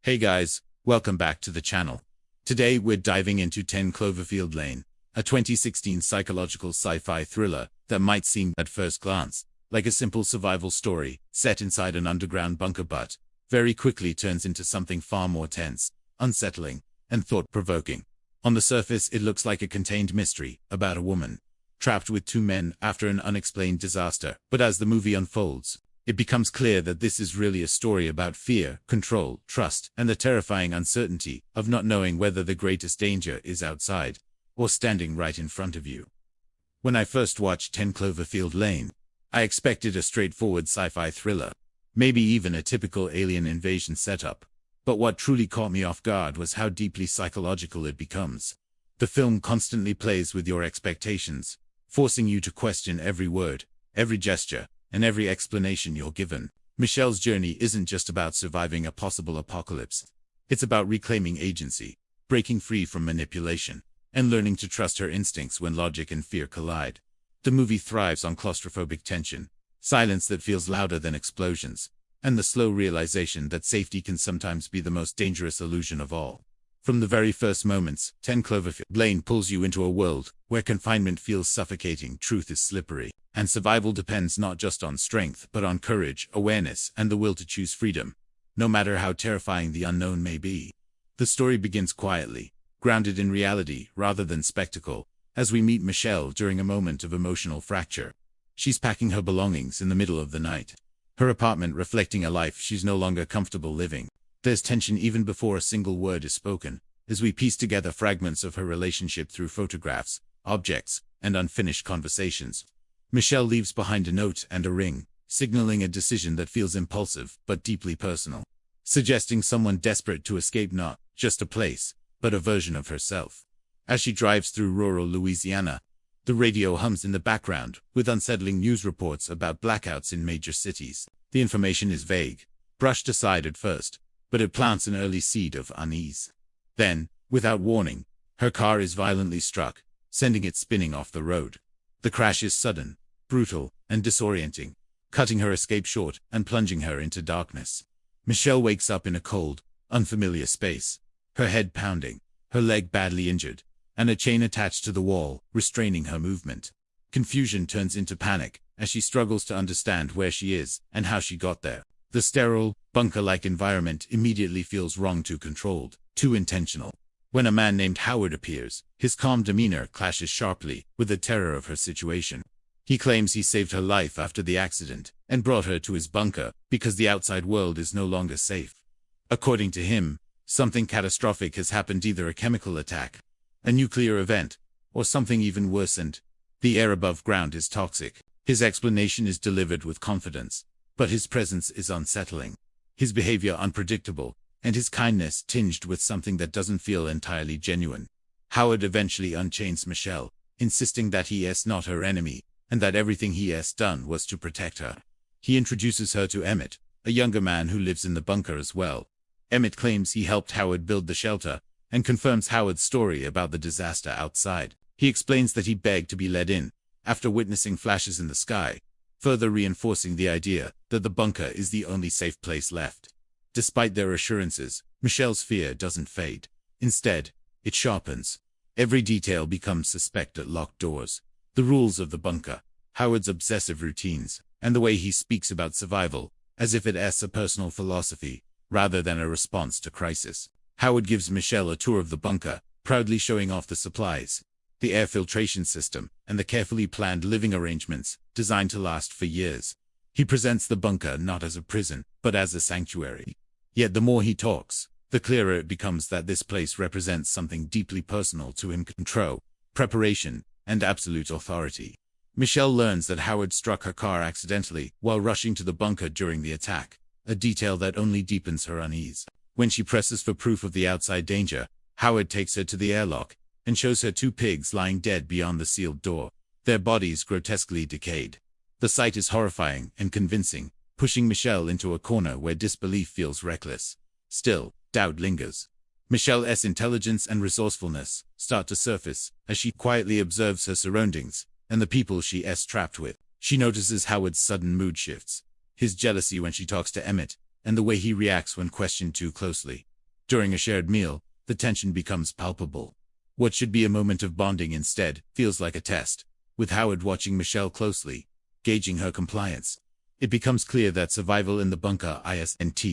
Hey guys, welcome back to the channel. Today we're diving into 10 Cloverfield Lane, a 2016 psychological sci-fi thriller that might seem at first glance like a simple survival story set inside an underground bunker, but very quickly turns into something far more tense, unsettling, and thought-provoking. On the surface, it looks like a contained mystery about a woman trapped with two men after an unexplained disaster, but as the movie unfolds, it becomes clear that this is really a story about fear, control, trust, and the terrifying uncertainty of not knowing whether the greatest danger is outside or standing right in front of you. When I first watched 10 Cloverfield Lane, I expected a straightforward sci-fi thriller, maybe even a typical alien invasion setup. But what truly caught me off guard was how deeply psychological it becomes. The film constantly plays with your expectations, forcing you to question every word, every gesture, and every explanation you're given. Michelle's journey isn't just about surviving a possible apocalypse. It's about reclaiming agency, breaking free from manipulation, and learning to trust her instincts when logic and fear collide. The movie thrives on claustrophobic tension, silence that feels louder than explosions, and the slow realization that safety can sometimes be the most dangerous illusion of all. From the very first moments, 10 Cloverfield Lane pulls you into a world where confinement feels suffocating, truth is slippery, and survival depends not just on strength but on courage, awareness, and the will to choose freedom, no matter how terrifying the unknown may be. The story begins quietly, grounded in reality rather than spectacle, as we meet Michelle during a moment of emotional fracture. She's packing her belongings in the middle of the night, her apartment reflecting a life she's no longer comfortable living. There's tension even before a single word is spoken, as we piece together fragments of her relationship through photographs, objects, and unfinished conversations. Michelle leaves behind a note and a ring, signaling a decision that feels impulsive but deeply personal, suggesting someone desperate to escape not just a place, but a version of herself. As she drives through rural Louisiana, the radio hums in the background, with unsettling news reports about blackouts in major cities. The information is vague, brushed aside at first, but it plants an early seed of unease. Then, without warning, her car is violently struck, sending it spinning off the road. The crash is sudden, brutal, and disorienting, cutting her escape short and plunging her into darkness. Michelle wakes up in a cold, unfamiliar space, her head pounding, her leg badly injured, and a chain attached to the wall, restraining her movement. Confusion turns into panic as she struggles to understand where she is and how she got there. The sterile, bunker-like environment immediately feels wrong, too controlled, too intentional. When a man named Howard appears, his calm demeanor clashes sharply with the terror of her situation. He claims he saved her life after the accident and brought her to his bunker because the outside world is no longer safe. According to him, something catastrophic has happened, either a chemical attack, a nuclear event, or something even worse, and the air above ground is toxic. His explanation is delivered with confidence, but his presence is unsettling, his behavior unpredictable, and his kindness tinged with something that doesn't feel entirely genuine. Howard eventually unchains Michelle, insisting that he is not her enemy, and that everything he has done was to protect her. He introduces her to Emmett, a younger man who lives in the bunker as well. Emmett claims he helped Howard build the shelter, and confirms Howard's story about the disaster outside. He explains that he begged to be let in after witnessing flashes in the sky, further reinforcing the idea that the bunker is the only safe place left. Despite their assurances, Michelle's fear doesn't fade. Instead, it sharpens. Every detail becomes suspect at locked doors. The rules of the bunker, Howard's obsessive routines, and the way he speaks about survival, as if it is a personal philosophy, rather than a response to crisis. Howard gives Michelle a tour of the bunker, proudly showing off the supplies, the air filtration system, and the carefully planned living arrangements, designed to last for years. He presents the bunker not as a prison, but as a sanctuary. Yet the more he talks, the clearer it becomes that this place represents something deeply personal to him: control, preparation, and absolute authority. Michelle learns that Howard struck her car accidentally while rushing to the bunker during the attack, a detail that only deepens her unease. When she presses for proof of the outside danger, Howard takes her to the airlock and shows her two pigs lying dead beyond the sealed door, their bodies grotesquely decayed. The sight is horrifying and convincing, pushing Michelle into a corner where disbelief feels reckless. Still, doubt lingers. Michelle's intelligence and resourcefulness start to surface as she quietly observes her surroundings and the people she is trapped with. She notices Howard's sudden mood shifts, his jealousy when she talks to Emmett, and the way he reacts when questioned too closely. During a shared meal, the tension becomes palpable. What should be a moment of bonding instead feels like a test, with Howard watching Michelle closely, gauging her compliance. It becomes clear that survival in the bunker isn't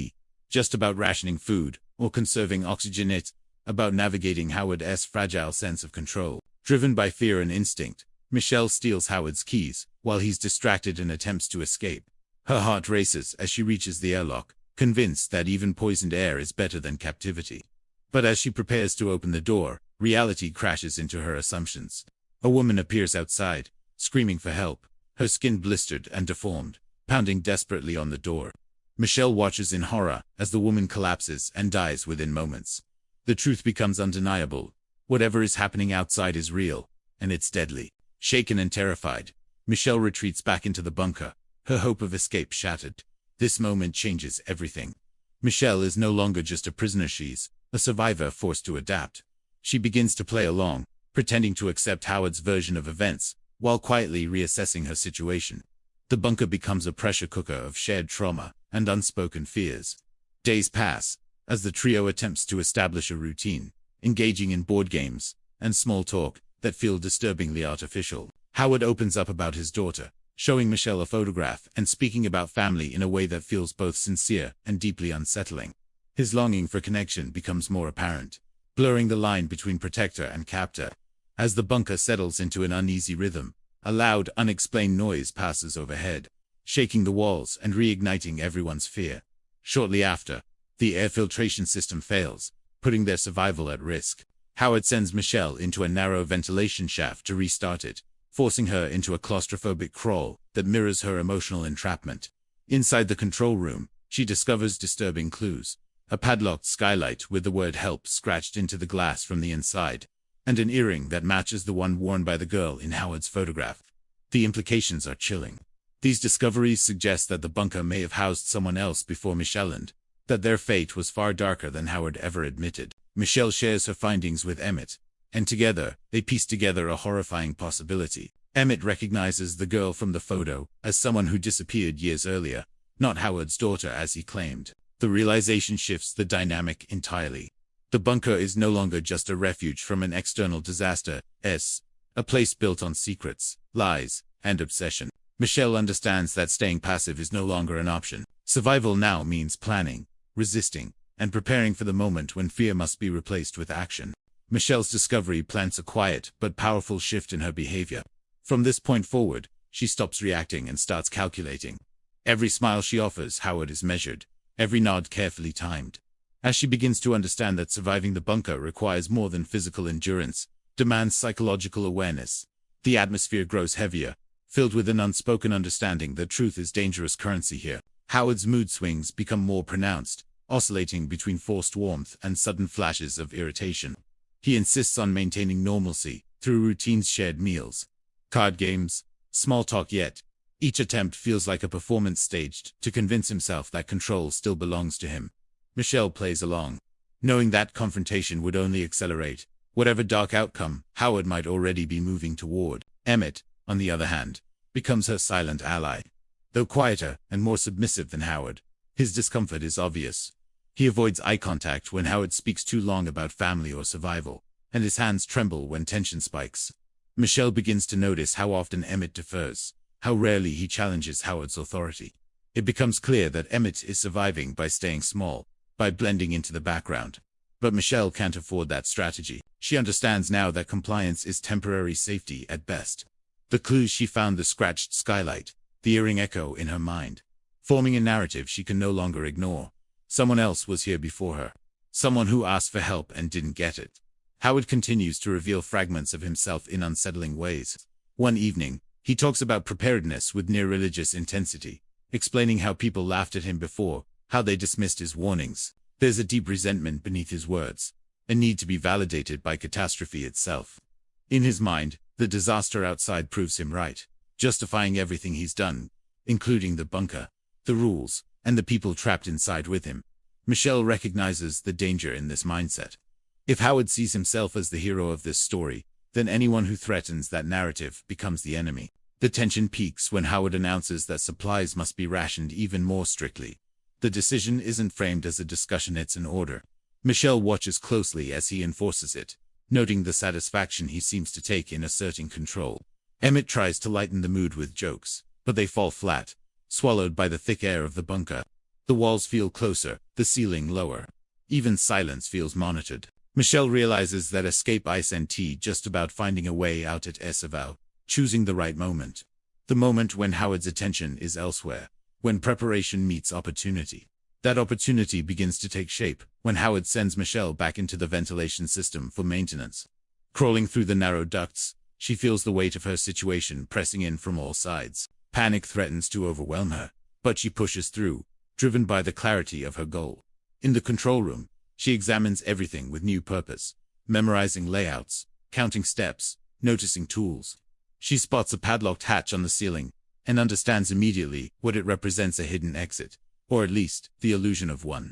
just about rationing food or conserving oxygen. It's about navigating Howard's fragile sense of control. Driven by fear and instinct, Michelle steals Howard's keys while he's distracted and attempts to escape. Her heart races as she reaches the airlock, convinced that even poisoned air is better than captivity. But as she prepares to open the door, reality crashes into her assumptions. A woman appears outside, screaming for help, her skin blistered and deformed, pounding desperately on the door. Michelle watches in horror as the woman collapses and dies within moments. The truth becomes undeniable. Whatever is happening outside is real, and it's deadly. Shaken and terrified, Michelle retreats back into the bunker, her hope of escape shattered. This moment changes everything. Michelle is no longer just a prisoner, she's a survivor forced to adapt. She begins to play along, pretending to accept Howard's version of events, while quietly reassessing her situation. The bunker becomes a pressure cooker of shared trauma and unspoken fears. Days pass, as the trio attempts to establish a routine, engaging in board games and small talk that feel disturbingly artificial. Howard opens up about his daughter, showing Michelle a photograph and speaking about family in a way that feels both sincere and deeply unsettling. His longing for connection becomes more apparent, blurring the line between protector and captor. As the bunker settles into an uneasy rhythm, a loud, unexplained noise passes overhead, shaking the walls and reigniting everyone's fear. Shortly after, the air filtration system fails, putting their survival at risk. Howard sends Michelle into a narrow ventilation shaft to restart it, forcing her into a claustrophobic crawl that mirrors her emotional entrapment. Inside the control room, she discovers disturbing clues: a padlocked skylight with the word "help" scratched into the glass from the inside, and an earring that matches the one worn by the girl in Howard's photograph. The implications are chilling. These discoveries suggest that the bunker may have housed someone else before Michelle, and that their fate was far darker than Howard ever admitted. Michelle shares her findings with Emmett, and together, they piece together a horrifying possibility. Emmett recognizes the girl from the photo as someone who disappeared years earlier, not Howard's daughter as he claimed. The realization shifts the dynamic entirely. The bunker is no longer just a refuge from an external disaster, it's a place built on secrets, lies, and obsession. Michelle understands that staying passive is no longer an option. Survival now means planning, resisting, and preparing for the moment when fear must be replaced with action. Michelle's discovery plants a quiet but powerful shift in her behavior. From this point forward, she stops reacting and starts calculating. Every smile she offers Howard is measured, every nod carefully timed. As she begins to understand that surviving the bunker requires more than physical endurance, demands psychological awareness, the atmosphere grows heavier, filled with an unspoken understanding that truth is dangerous currency here. Howard's mood swings become more pronounced, oscillating between forced warmth and sudden flashes of irritation. He insists on maintaining normalcy through routines, shared meals, card games, small talk, yet each attempt feels like a performance staged to convince himself that control still belongs to him. Michelle plays along, knowing that confrontation would only accelerate whatever dark outcome Howard might already be moving toward. Emmett, on the other hand, becomes her silent ally. Though quieter and more submissive than Howard, his discomfort is obvious. He avoids eye contact when Howard speaks too long about family or survival, and his hands tremble when tension spikes. Michelle begins to notice how often Emmett defers, how rarely he challenges Howard's authority. It becomes clear that Emmett is surviving by staying small, by blending into the background. But Michelle can't afford that strategy. She understands now that compliance is temporary safety at best. The clues she found, the scratched skylight, the earring, echo in her mind, forming a narrative she can no longer ignore. Someone else was here before her. Someone who asked for help and didn't get it. Howard continues to reveal fragments of himself in unsettling ways. One evening, he talks about preparedness with near-religious intensity, explaining how people laughed at him before, how they dismissed his warnings. There's a deep resentment beneath his words, a need to be validated by catastrophe itself. In his mind, the disaster outside proves him right, justifying everything he's done, including the bunker, the rules, and the people trapped inside with him. Michelle recognizes the danger in this mindset. If Howard sees himself as the hero of this story, then anyone who threatens that narrative becomes the enemy. The tension peaks when Howard announces that supplies must be rationed even more strictly. The decision isn't framed as a discussion, it's an order. Michelle watches closely as he enforces it, noting the satisfaction he seems to take in asserting control. Emmett tries to lighten the mood with jokes, but they fall flat, swallowed by the thick air of the bunker. The walls feel closer, the ceiling lower. Even silence feels monitored. Michelle realizes that escape ice and tea just about finding a way out at Esavau, choosing the right moment. The moment when Howard's attention is elsewhere, when preparation meets opportunity. That opportunity begins to take shape when Howard sends Michelle back into the ventilation system for maintenance. Crawling through the narrow ducts, she feels the weight of her situation pressing in from all sides. Panic threatens to overwhelm her, but she pushes through, driven by the clarity of her goal. In the control room, she examines everything with new purpose, memorizing layouts, counting steps, noticing tools. She spots a padlocked hatch on the ceiling, and understands immediately what it represents: a hidden exit, or at least the illusion of one.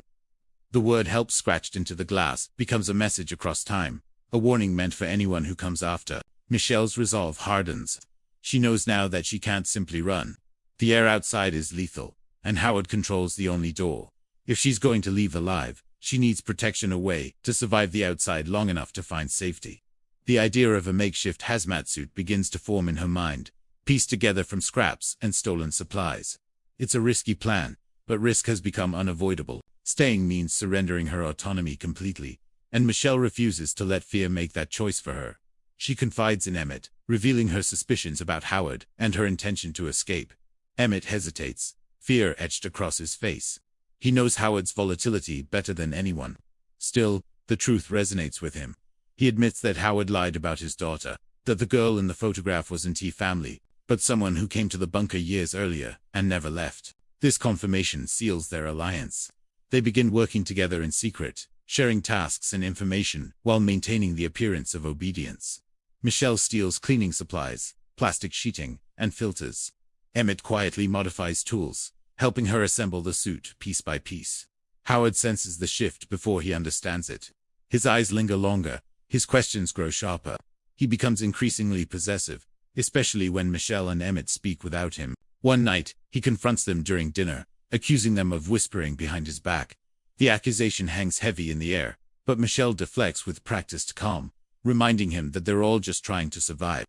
The word "help" scratched into the glass becomes a message across time, a warning meant for anyone who comes after. Michelle's resolve hardens. She knows now that she can't simply run. The air outside is lethal, and Howard controls the only door. If she's going to leave alive, she needs protection, a way to survive the outside long enough to find safety. The idea of a makeshift hazmat suit begins to form in her mind, pieced together from scraps and stolen supplies. It's a risky plan, but risk has become unavoidable. Staying means surrendering her autonomy completely, and Michelle refuses to let fear make that choice for her. She confides in Emmett, revealing her suspicions about Howard and her intention to escape. Emmett hesitates, fear etched across his face. He knows Howard's volatility better than anyone. Still, the truth resonates with him. He admits that Howard lied about his daughter, that the girl in the photograph wasn't his family, but someone who came to the bunker years earlier and never left. This confirmation seals their alliance. They begin working together in secret, sharing tasks and information while maintaining the appearance of obedience. Michelle steals cleaning supplies, plastic sheeting, and filters. Emmett quietly modifies tools, helping her assemble the suit piece by piece. Howard senses the shift before he understands it. His eyes linger longer, his questions grow sharper. He becomes increasingly possessive, especially when Michelle and Emmett speak without him. One night, he confronts them during dinner, accusing them of whispering behind his back. The accusation hangs heavy in the air, but Michelle deflects with practiced calm, reminding him that they're all just trying to survive.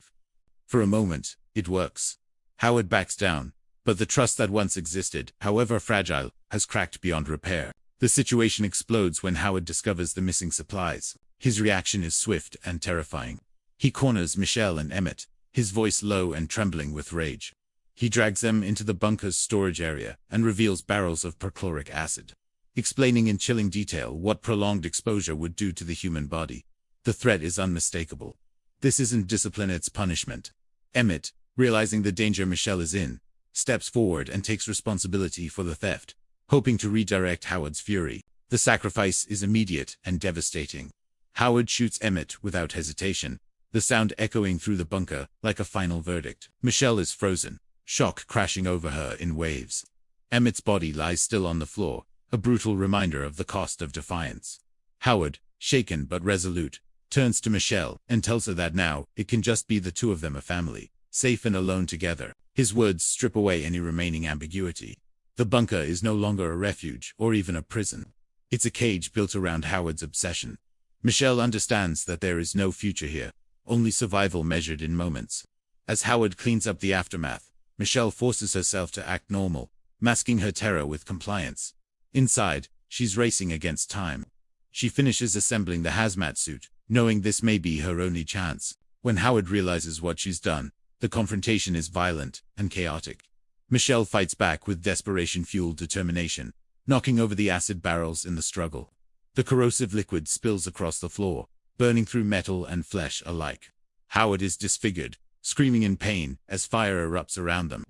For a moment, it works. Howard backs down, but the trust that once existed, however fragile, has cracked beyond repair. The situation explodes when Howard discovers the missing supplies. His reaction is swift and terrifying. He corners Michelle and Emmett, his voice low and trembling with rage. He drags them into the bunker's storage area and reveals barrels of perchloric acid, explaining in chilling detail what prolonged exposure would do to the human body. The threat is unmistakable. This isn't discipline, it's punishment. Emmett, realizing the danger Michelle is in, steps forward and takes responsibility for the theft, hoping to redirect Howard's fury. The sacrifice is immediate and devastating. Howard shoots Emmett without hesitation, the sound echoing through the bunker like a final verdict. Michelle is frozen, shock crashing over her in waves. Emmett's body lies still on the floor, a brutal reminder of the cost of defiance. Howard, shaken but resolute, turns to Michelle and tells her that now it can just be the two of them, a family, safe and alone together. His words strip away any remaining ambiguity. The bunker is no longer a refuge or even a prison. It's a cage built around Howard's obsession. Michelle understands that there is no future here, only survival measured in moments. As Howard cleans up the aftermath, Michelle forces herself to act normal, masking her terror with compliance. Inside, she's racing against time. She finishes assembling the hazmat suit, knowing this may be her only chance. When Howard realizes what she's done, the confrontation is violent and chaotic. Michelle fights back with desperation-fueled determination, knocking over the acid barrels in the struggle. The corrosive liquid spills across the floor, burning through metal and flesh alike. Howard is disfigured, screaming in pain as fire erupts around them.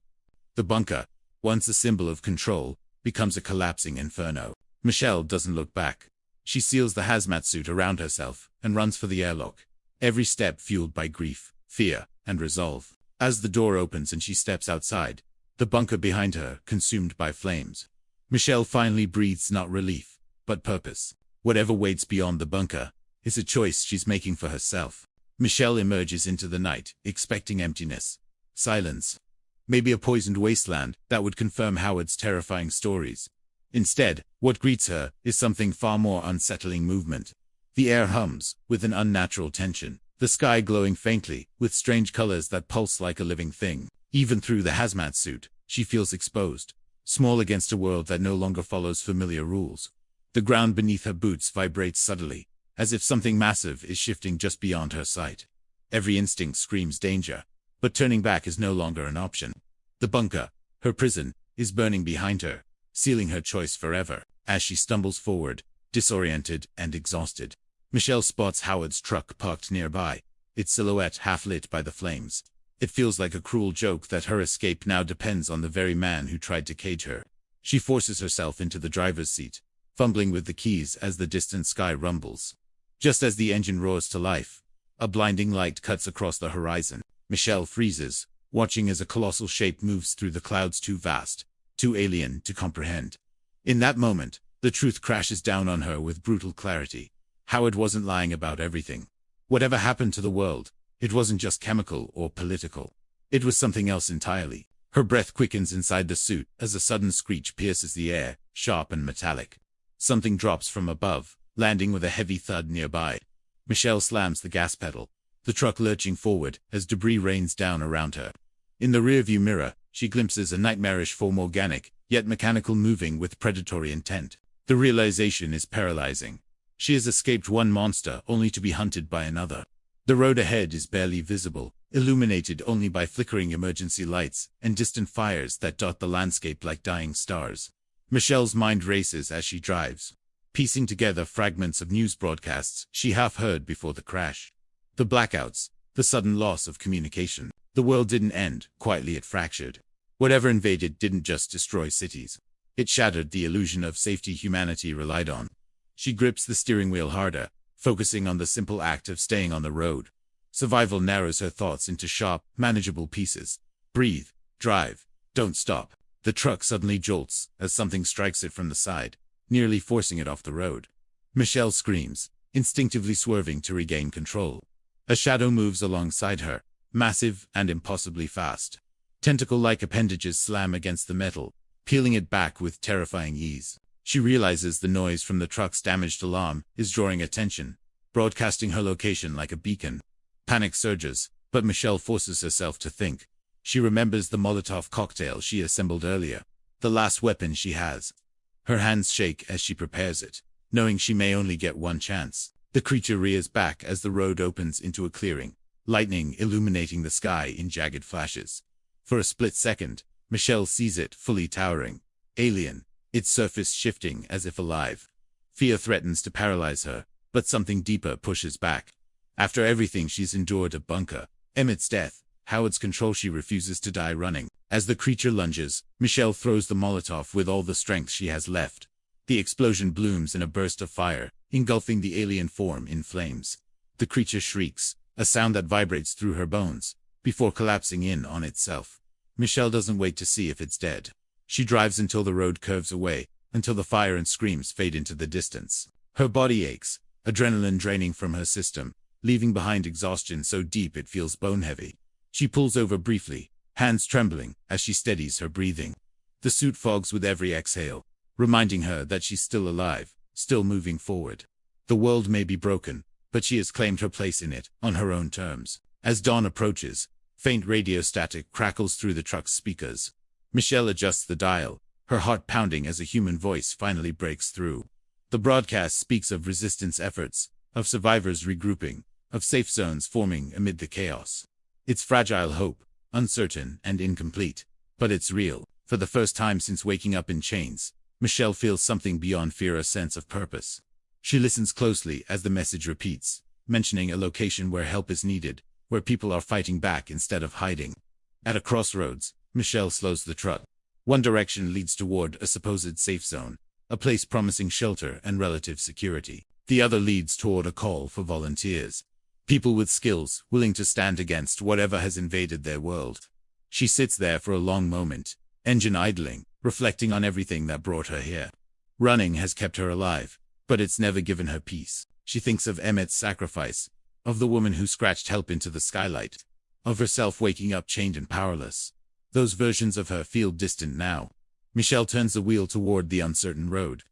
The bunker, once a symbol of control, becomes a collapsing inferno. Michelle doesn't look back. She seals the hazmat suit around herself and runs for the airlock, every step fueled by grief, fear, and resolve. As the door opens and she steps outside, the bunker behind her consumed by flames. Michelle finally breathes not relief, but purpose. Whatever waits beyond the bunker is a choice she's making for herself. Michelle emerges into the night, expecting emptiness, silence, maybe a poisoned wasteland that would confirm Howard's terrifying stories. Instead, what greets her is something far more unsettling: movement. The air hums with an unnatural tension, the sky glowing faintly with strange colors that pulse like a living thing. Even through the hazmat suit, she feels exposed, small against a world that no longer follows familiar rules. The ground beneath her boots vibrates subtly, as if something massive is shifting just beyond her sight. Every instinct screams danger, but turning back is no longer an option. The bunker, her prison, is burning behind her, sealing her choice forever. As she stumbles forward, disoriented and exhausted, Michelle spots Howard's truck parked nearby, its silhouette half-lit by the flames. It feels like a cruel joke that her escape now depends on the very man who tried to cage her. She forces herself into the driver's seat, fumbling with the keys as the distant sky rumbles. Just as the engine roars to life, a blinding light cuts across the horizon. Michelle freezes, watching as a colossal shape moves through the clouds, too vast, too alien to comprehend. In that moment, the truth crashes down on her with brutal clarity. Howard wasn't lying about everything. Whatever happened to the world, it wasn't just chemical or political. It was something else entirely. Her breath quickens inside the suit as a sudden screech pierces the air, sharp and metallic. Something drops from above, landing with a heavy thud nearby. Michelle slams the gas pedal, the truck lurching forward as debris rains down around her. In the rearview mirror, she glimpses a nightmarish form, organic, yet mechanical, moving with predatory intent. The realization is paralyzing. She has escaped one monster only to be hunted by another. The road ahead is barely visible, illuminated only by flickering emergency lights and distant fires that dot the landscape like dying stars. Michelle's mind races as she drives, piecing together fragments of news broadcasts she half heard before the crash. The blackouts, the sudden loss of communication. The world didn't end, quietly it fractured. Whatever invaded didn't just destroy cities. It shattered the illusion of safety humanity relied on. She grips the steering wheel harder, focusing on the simple act of staying on the road. Survival narrows her thoughts into sharp, manageable pieces. Breathe, drive, don't stop. The truck suddenly jolts as something strikes it from the side, nearly forcing it off the road. Michelle screams, instinctively swerving to regain control. A shadow moves alongside her, massive and impossibly fast. Tentacle-like appendages slam against the metal, peeling it back with terrifying ease. She realizes the noise from the truck's damaged alarm is drawing attention, broadcasting her location like a beacon. Panic surges, but Michelle forces herself to think. She remembers the Molotov cocktail she assembled earlier, the last weapon she has. Her hands shake as she prepares it, knowing she may only get one chance. The creature rears back as the road opens into a clearing, lightning illuminating the sky in jagged flashes. For a split second, Michelle sees it fully towering, alien, its surface shifting as if alive. Fear threatens to paralyze her, but something deeper pushes back. After everything she's endured at Bunker, Emmett's death, Howard's control, she refuses to die running. As the creature lunges, Michelle throws the Molotov with all the strength she has left. The explosion blooms in a burst of fire, engulfing the alien form in flames. The creature shrieks, a sound that vibrates through her bones, before collapsing in on itself. Michelle doesn't wait to see if it's dead. She drives until the road curves away, until the fire and screams fade into the distance. Her body aches, adrenaline draining from her system, leaving behind exhaustion so deep it feels bone-heavy. She pulls over briefly, hands trembling as she steadies her breathing. The suit fogs with every exhale, reminding her that she's still alive, still moving forward. The world may be broken, but she has claimed her place in it, on her own terms. As dawn approaches, faint radio static crackles through the truck's speakers. Michelle adjusts the dial, her heart pounding as a human voice finally breaks through. The broadcast speaks of resistance efforts, of survivors regrouping, of safe zones forming amid the chaos. It's fragile hope, uncertain and incomplete, but it's real. For the first time since waking up in chains, Michelle feels something beyond fear, a sense of purpose. She listens closely as the message repeats, mentioning a location where help is needed, where people are fighting back instead of hiding. At a crossroads, Michelle slows the truck. One direction leads toward a supposed safe zone, a place promising shelter and relative security. The other leads toward a call for volunteers. People with skills, willing to stand against whatever has invaded their world. She sits there for a long moment, engine idling, reflecting on everything that brought her here. Running has kept her alive, but it's never given her peace. She thinks of Emmett's sacrifice, of the woman who scratched help into the skylight, of herself waking up chained and powerless. Those versions of her feel distant now. Michelle turns the wheel toward the uncertain road.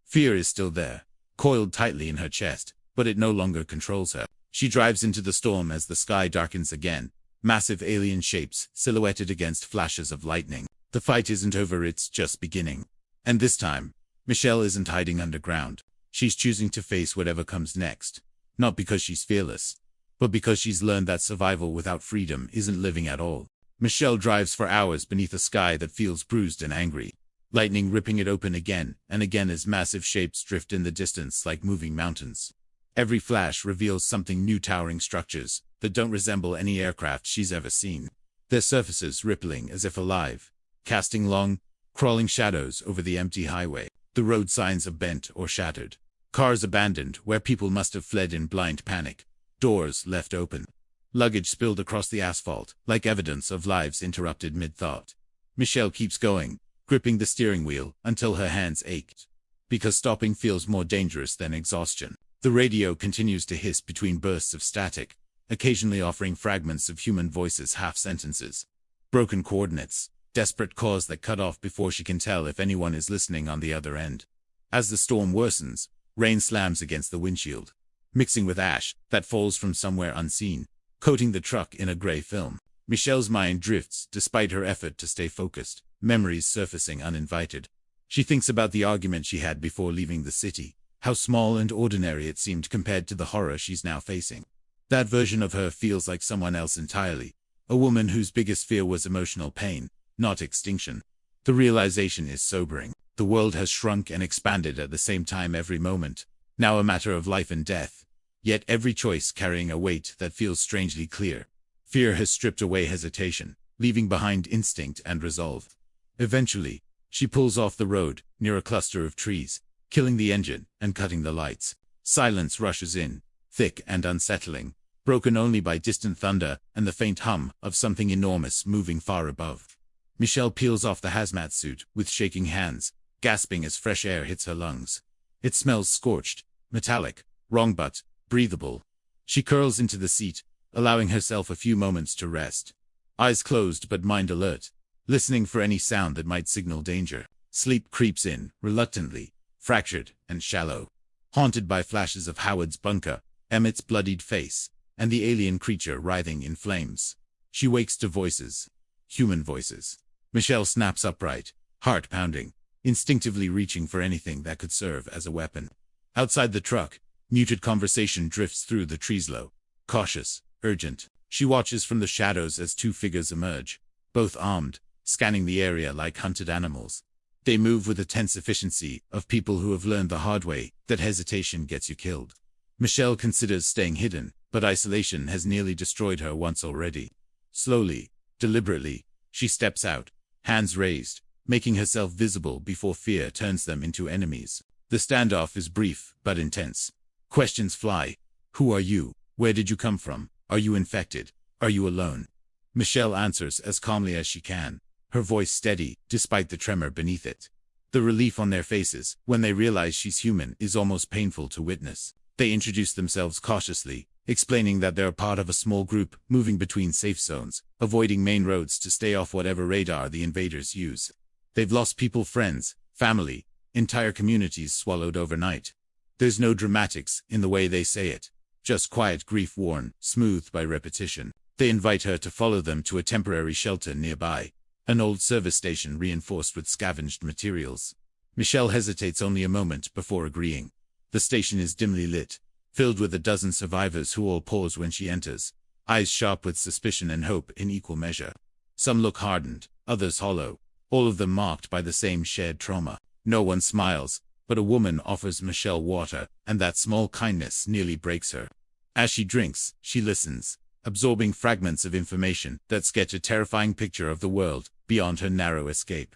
Fear is still there, coiled tightly in her chest, but it no longer controls her. She drives into the storm as the sky darkens again, massive alien shapes silhouetted against flashes of lightning. The fight isn't over, it's just beginning. And this time, Michelle isn't hiding underground. She's choosing to face whatever comes next. Not because she's fearless, but because she's learned that survival without freedom isn't living at all. Michelle drives for hours beneath a sky that feels bruised and angry, lightning ripping it open again and again as massive shapes drift in the distance like moving mountains. Every flash reveals something new, towering structures that don't resemble any aircraft she's ever seen. Their surfaces rippling as if alive, casting long, crawling shadows over the empty highway. The road signs are bent or shattered. Cars abandoned where people must have fled in blind panic. Doors left open. Luggage spilled across the asphalt, like evidence of lives interrupted mid-thought. Michelle keeps going, gripping the steering wheel until her hands ached. Because stopping feels more dangerous than exhaustion. The radio continues to hiss between bursts of static, occasionally offering fragments of human voices, half-sentences. Broken coordinates, desperate calls that cut off before she can tell if anyone is listening on the other end. As the storm worsens, rain slams against the windshield, mixing with ash that falls from somewhere unseen, coating the truck in a gray film. Michelle's mind drifts despite her effort to stay focused, memories surfacing uninvited. She thinks about the argument she had before leaving the city, how small and ordinary it seemed compared to the horror she's now facing. That version of her feels like someone else entirely, a woman whose biggest fear was emotional pain, not extinction. The realization is sobering. The world has shrunk and expanded at the same time every moment, now a matter of life and death, yet every choice carrying a weight that feels strangely clear. Fear has stripped away hesitation, leaving behind instinct and resolve. Eventually, she pulls off the road, near a cluster of trees, killing the engine and cutting the lights. Silence rushes in, thick and unsettling, broken only by distant thunder and the faint hum of something enormous moving far above. Michelle peels off the hazmat suit with shaking hands, gasping as fresh air hits her lungs. It smells scorched, metallic, wrong but breathable. She curls into the seat, allowing herself a few moments to rest. Eyes closed but mind alert, listening for any sound that might signal danger. Sleep creeps in, reluctantly, fractured and shallow, haunted by flashes of Howard's bunker, Emmett's bloodied face, and the alien creature writhing in flames. She wakes to voices. Human voices. Michelle snaps upright, heart pounding, instinctively reaching for anything that could serve as a weapon. Outside the truck, muted conversation drifts through the trees low, cautious, urgent. She watches from the shadows as two figures emerge, both armed, scanning the area like hunted animals. They move with the tense efficiency of people who have learned the hard way that hesitation gets you killed. Michelle considers staying hidden, but isolation has nearly destroyed her once already. Slowly, deliberately, she steps out, hands raised, making herself visible before fear turns them into enemies. The standoff is brief but intense. Questions fly. Who are you? Where did you come from? Are you infected? Are you alone? Michelle answers as calmly as she can, her voice steady despite the tremor beneath it. The relief on their faces when they realize she's human is almost painful to witness. They introduce themselves cautiously, explaining that they're part of a small group moving between safe zones, avoiding main roads to stay off whatever radar the invaders use. They've lost people, friends, family, entire communities swallowed overnight. There's no dramatics in the way they say it, just quiet grief worn, smoothed by repetition. They invite her to follow them to a temporary shelter nearby, an old service station reinforced with scavenged materials. Michelle hesitates only a moment before agreeing. The station is dimly lit, filled with a dozen survivors who all pause when she enters, eyes sharp with suspicion and hope in equal measure. Some look hardened, others hollow, all of them marked by the same shared trauma. No one smiles, but a woman offers Michelle water, and that small kindness nearly breaks her. As she drinks, she listens, absorbing fragments of information that sketch a terrifying picture of the world beyond her narrow escape.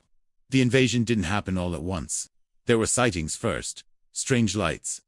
The invasion didn't happen all at once. There were sightings first, strange lights,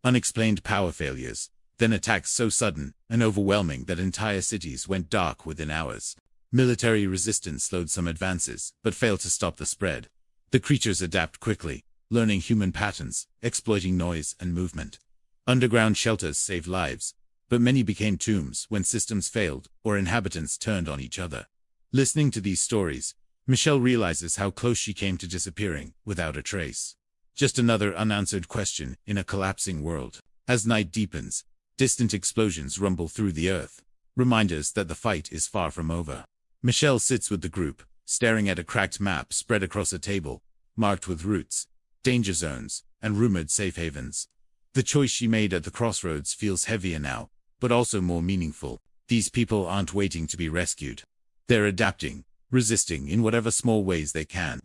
unexplained power failures, then attacks so sudden and overwhelming that entire cities went dark within hours. Military resistance slowed some advances, but failed to stop the spread. The creatures adapt quickly, learning human patterns, exploiting noise and movement. Underground shelters saved lives, but many became tombs when systems failed or inhabitants turned on each other. Listening to these stories, Michelle realizes how close she came to disappearing, without a trace. Just another unanswered question in a collapsing world. As night deepens, distant explosions rumble through the earth, reminders that the fight is far from over. Michelle sits with the group, staring at a cracked map spread across a table, marked with routes, danger zones, and rumored safe havens. The choice she made at the crossroads feels heavier now, but also more meaningful. These people aren't waiting to be rescued. They're adapting, resisting in whatever small ways they can.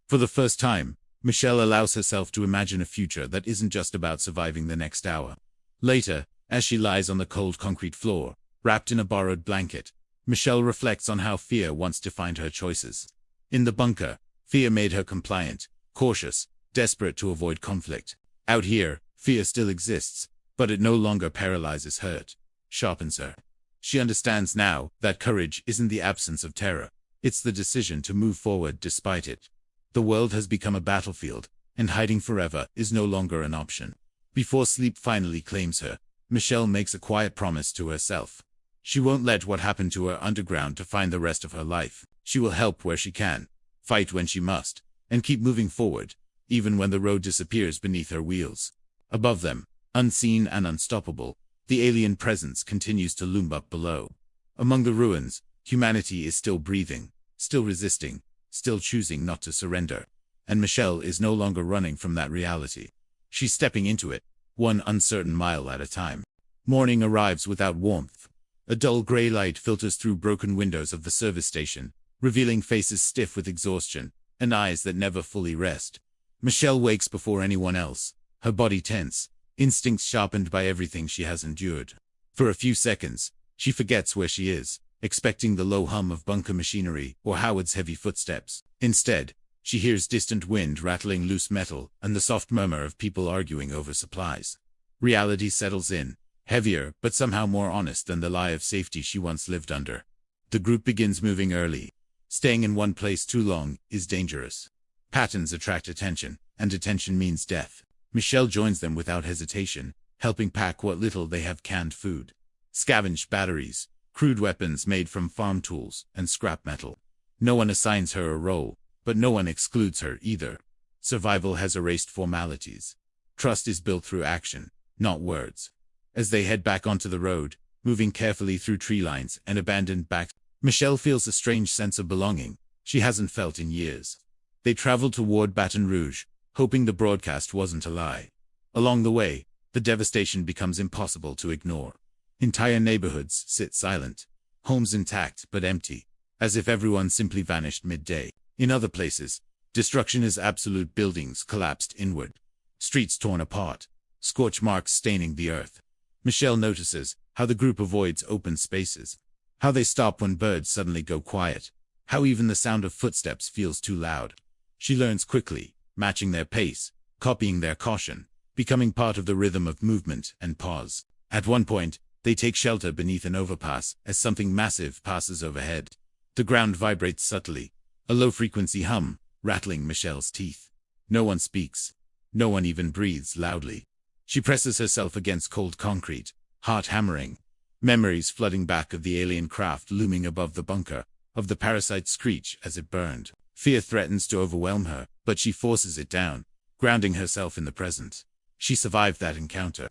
For the first time, Michelle allows herself to imagine a future that isn't just about surviving the next hour. Later, as she lies on the cold concrete floor, wrapped in a borrowed blanket, Michelle reflects on how fear once defined her choices. In the bunker, fear made her compliant, cautious, desperate to avoid conflict. Out here, fear still exists, but it no longer paralyzes her. It sharpens her. She understands now that courage isn't the absence of terror. It's the decision to move forward despite it. The world has become a battlefield, and hiding forever is no longer an option. Before sleep finally claims her, Michelle makes a quiet promise to herself. She won't let what happened to her underground define the rest of her life. She will help where she can, fight when she must, and keep moving forward, even when the road disappears beneath her wheels. Above them, unseen and unstoppable, the alien presence continues to loom up below. Among the ruins, humanity is still breathing, still resisting, still choosing not to surrender. And Michelle is no longer running from that reality. She's stepping into it, one uncertain mile at a time. Morning arrives without warmth. A dull gray light filters through broken windows of the service station, revealing faces stiff with exhaustion, and eyes that never fully rest. Michelle wakes before anyone else, her body tense, instincts sharpened by everything she has endured. For a few seconds, she forgets where she is, expecting the low hum of bunker machinery or Howard's heavy footsteps. Instead, she hears distant wind rattling loose metal and the soft murmur of people arguing over supplies. Reality settles in, heavier but somehow more honest than the lie of safety she once lived under. The group begins moving early. Staying in one place too long is dangerous. Patterns attract attention, and attention means death. Michelle joins them without hesitation, helping pack what little they have: canned food, scavenged batteries, crude weapons made from farm tools, and scrap metal. No one assigns her a role, but no one excludes her either. Survival has erased formalities. Trust is built through action, not words. As they head back onto the road, moving carefully through tree lines and abandoned backs, Michelle feels a strange sense of belonging she hasn't felt in years. They travel toward Baton Rouge, hoping the broadcast wasn't a lie. Along the way, the devastation becomes impossible to ignore. Entire neighborhoods sit silent, homes intact but empty, as if everyone simply vanished midday. In other places, destruction is absolute: buildings collapsed inward, streets torn apart, scorch marks staining the earth. Michelle notices how the group avoids open spaces, how they stop when birds suddenly go quiet, how even the sound of footsteps feels too loud. She learns quickly, matching their pace, copying their caution, becoming part of the rhythm of movement and pause. At one point, they take shelter beneath an overpass as something massive passes overhead. The ground vibrates subtly, a low-frequency hum, rattling Michelle's teeth. No one speaks. No one even breathes loudly. She presses herself against cold concrete, heart hammering. Memories flooding back of the alien craft looming above the bunker, of the parasite's screech as it burned. Fear threatens to overwhelm her, but she forces it down, grounding herself in the present. She survived that encounter.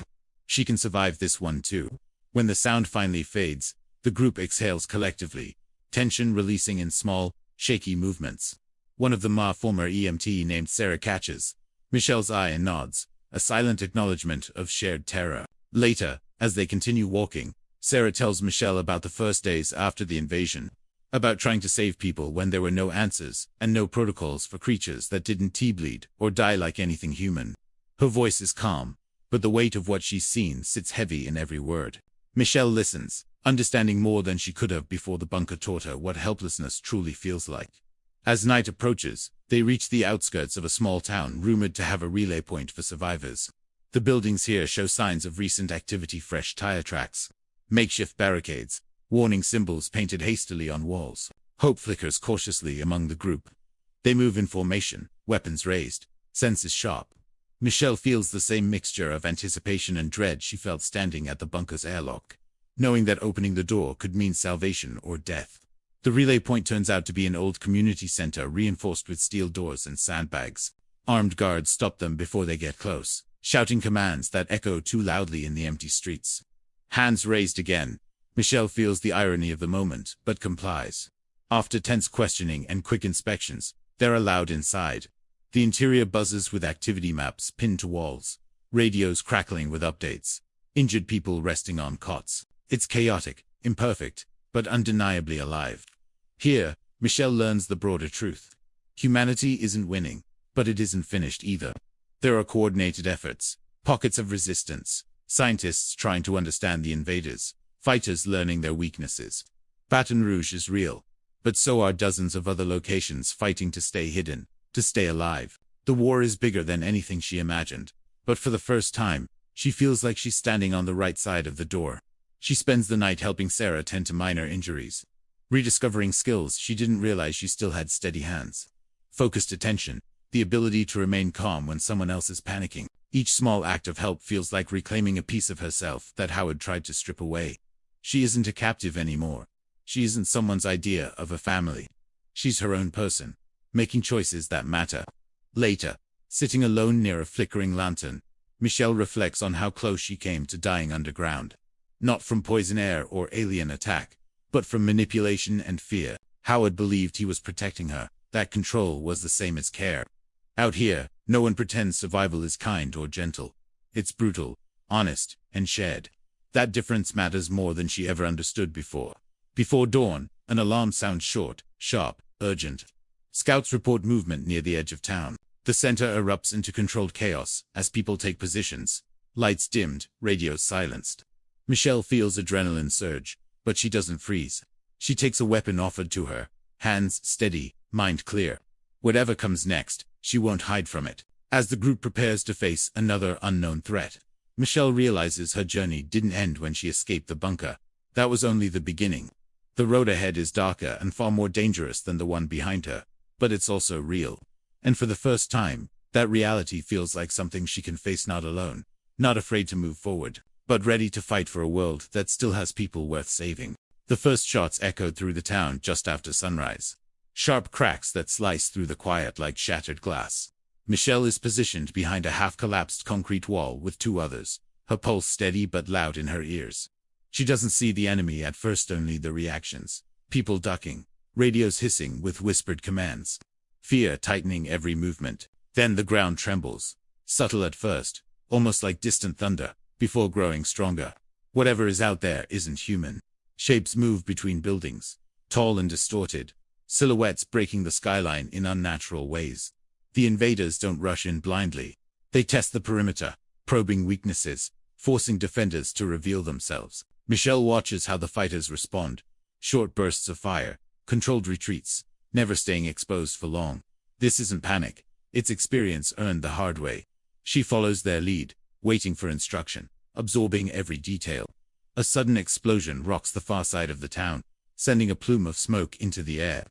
She can survive this one too. When the sound finally fades, the group exhales collectively, tension releasing in small, shaky movements. One of them, a former EMT named Sarah, catches Michelle's eye and nods, a silent acknowledgement of shared terror. Later, as they continue walking, Sarah tells Michelle about the first days after the invasion, about trying to save people when there were no answers and no protocols for creatures that didn't T-bleed or die like anything human. Her voice is calm, but the weight of what she's seen sits heavy in every word. Michelle listens, understanding more than she could have before the bunker taught her what helplessness truly feels like. As night approaches, they reach the outskirts of a small town rumored to have a relay point for survivors. The buildings here show signs of recent activity: fresh tire tracks, makeshift barricades, warning symbols painted hastily on walls. Hope flickers cautiously among the group. They move in formation, weapons raised, senses sharp. Michelle feels the same mixture of anticipation and dread she felt standing at the bunker's airlock, knowing that opening the door could mean salvation or death. The relay point turns out to be an old community center reinforced with steel doors and sandbags. Armed guards stop them before they get close, shouting commands that echo too loudly in the empty streets. Hands raised again. Michelle feels the irony of the moment, but complies. After tense questioning and quick inspections, they're allowed inside. The interior buzzes with activity maps pinned to walls, radios crackling with updates, injured people resting on cots. It's chaotic, imperfect, but undeniably alive. Here, Michelle learns the broader truth. Humanity isn't winning, but it isn't finished either. There are coordinated efforts, pockets of resistance, scientists trying to understand the invaders, fighters learning their weaknesses. Baton Rouge is real, but so are dozens of other locations fighting to stay hidden, to stay alive. The war is bigger than anything she imagined, but for the first time, she feels like she's standing on the right side of the door. She spends the night helping Sarah tend to minor injuries, rediscovering skills she didn't realize she still had: steady hands, focused attention, the ability to remain calm when someone else is panicking. Each small act of help feels like reclaiming a piece of herself that Howard tried to strip away. She isn't a captive anymore. She isn't someone's idea of a family. She's her own person, making choices that matter. Later, sitting alone near a flickering lantern, Michelle reflects on how close she came to dying underground. Not from poison air or alien attack, but from manipulation and fear. Howard believed he was protecting her, that control was the same as care. Out here, no one pretends survival is kind or gentle. It's brutal, honest, and shared. That difference matters more than she ever understood before. Before dawn, an alarm sounds short, sharp, urgent. Scouts report movement near the edge of town. The center erupts into controlled chaos as people take positions. Lights dimmed, radios silenced. Michelle feels adrenaline surge, but she doesn't freeze. She takes a weapon offered to her, hands steady, mind clear. Whatever comes next, she won't hide from it. As the group prepares to face another unknown threat, Michelle realizes her journey didn't end when she escaped the bunker. That was only the beginning. The road ahead is darker and far more dangerous than the one behind her, but it's also real. And for the first time, that reality feels like something she can face, not alone, not afraid to move forward, but ready to fight for a world that still has people worth saving. The first shots echoed through the town just after sunrise. Sharp cracks that slice through the quiet like shattered glass. Michelle is positioned behind a half-collapsed concrete wall with two others, her pulse steady but loud in her ears. She doesn't see the enemy at first, only the reactions. People ducking, radios hissing with whispered commands. Fear tightening every movement. Then the ground trembles. Subtle at first, almost like distant thunder, before growing stronger. Whatever is out there isn't human. Shapes move between buildings, tall and distorted, silhouettes breaking the skyline in unnatural ways. The invaders don't rush in blindly. They test the perimeter, probing weaknesses, forcing defenders to reveal themselves. Michelle watches how the fighters respond. Short bursts of fire, controlled retreats, never staying exposed for long. This isn't panic. It's experience earned the hard way. She follows their lead, waiting for instruction, absorbing every detail. A sudden explosion rocks the far side of the town, sending a plume of smoke into the air.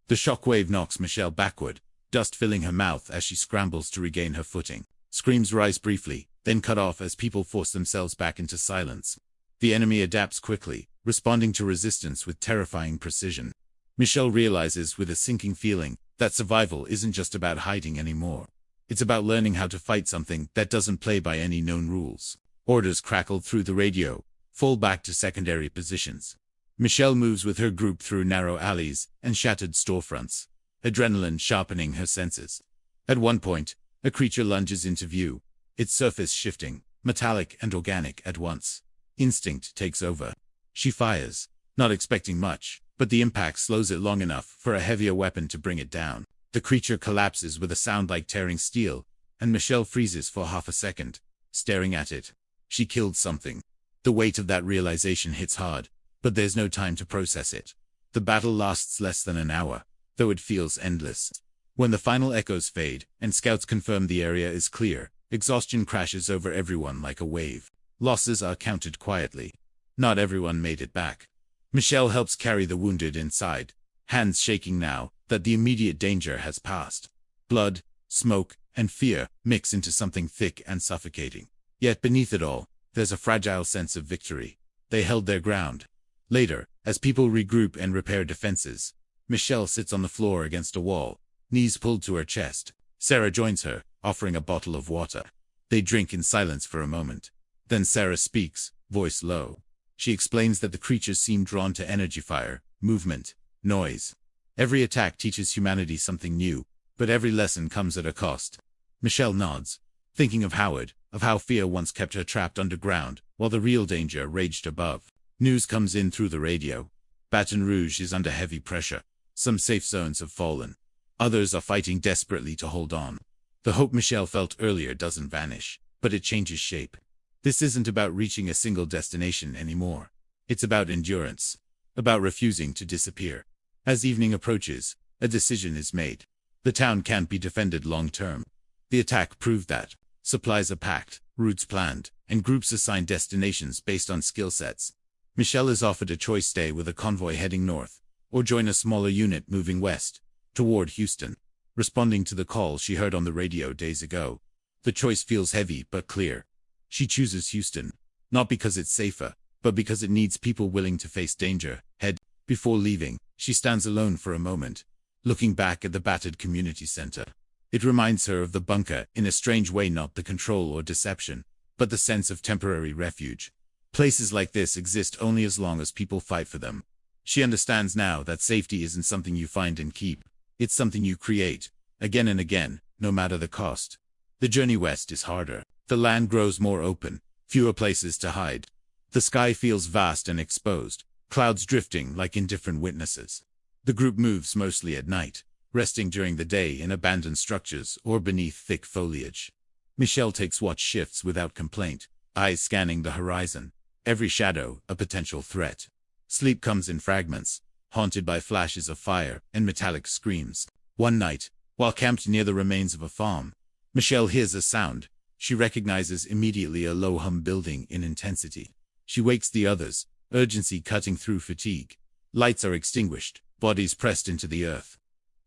The shockwave knocks Michelle backward, dust filling her mouth as she scrambles to regain her footing. Screams rise briefly, then cut off as people force themselves back into silence. The enemy adapts quickly, responding to resistance with terrifying precision. Michelle realizes with a sinking feeling that survival isn't just about hiding anymore. It's about learning how to fight something that doesn't play by any known rules. Orders crackle through the radio. Fall back to secondary positions. Michelle moves with her group through narrow alleys and shattered storefronts, adrenaline sharpening her senses. At one point, a creature lunges into view, its surface shifting, metallic and organic at once. Instinct takes over. She fires, not expecting much, but the impact slows it long enough for a heavier weapon to bring it down. The creature collapses with a sound like tearing steel, and Michelle freezes for half a second, staring at it. She killed something. The weight of that realization hits hard, but there's no time to process it. The battle lasts less than an hour, though it feels endless. When the final echoes fade, and scouts confirm the area is clear, exhaustion crashes over everyone like a wave. Losses are counted quietly. Not everyone made it back. Michelle helps carry the wounded inside, hands shaking now that the immediate danger has passed. Blood, smoke, and fear mix into something thick and suffocating. Yet beneath it all, there's a fragile sense of victory. They held their ground. Later, As people regroup and repair defenses, Michelle sits on the floor against a wall, knees pulled to her chest. Sarah joins her, offering a bottle of water. They drink in silence for a moment. Then Sarah speaks, voice low. She explains that the creatures seem drawn to energy, fire, movement, noise. Every attack teaches humanity something new, but every lesson comes at a cost. Michelle nods, thinking of Howard, of how fear once kept her trapped underground, while the real danger raged above. News comes in through the radio. Baton Rouge is under heavy pressure. Some safe zones have fallen. Others are fighting desperately to hold on. The hope Michelle felt earlier doesn't vanish, but it changes shape. This isn't about reaching a single destination anymore. It's about endurance, about refusing to disappear. As evening approaches, a decision is made. The town can't be defended long term. The attack proved that. Supplies are packed, routes planned, and groups assigned destinations based on skill sets. Michelle is offered a choice: stay with a convoy heading north, or join a smaller unit moving west, toward Houston. Responding to the call she heard on the radio days ago, the choice feels heavy but clear. She chooses Houston, not because it's safer, but because it needs people willing to face danger head. Before leaving, she stands alone for a moment, looking back at the battered community center. It reminds her of the bunker in a strange way, not the control or deception, but the sense of temporary refuge. Places like this exist only as long as people fight for them. She understands now that safety isn't something you find and keep. It's something you create, again and again, no matter the cost. The journey west is harder. The land grows more open, fewer places to hide. The sky feels vast and exposed, clouds drifting like indifferent witnesses. The group moves mostly at night, resting during the day in abandoned structures or beneath thick foliage. Michelle takes watch shifts without complaint, eyes scanning the horizon, every shadow a potential threat. Sleep comes in fragments, haunted by flashes of fire and metallic screams. One night, while camped near the remains of a farm, Michelle hears a sound. She recognizes immediately a low hum building in intensity. She wakes the others, urgency cutting through fatigue. Lights are extinguished, bodies pressed into the earth.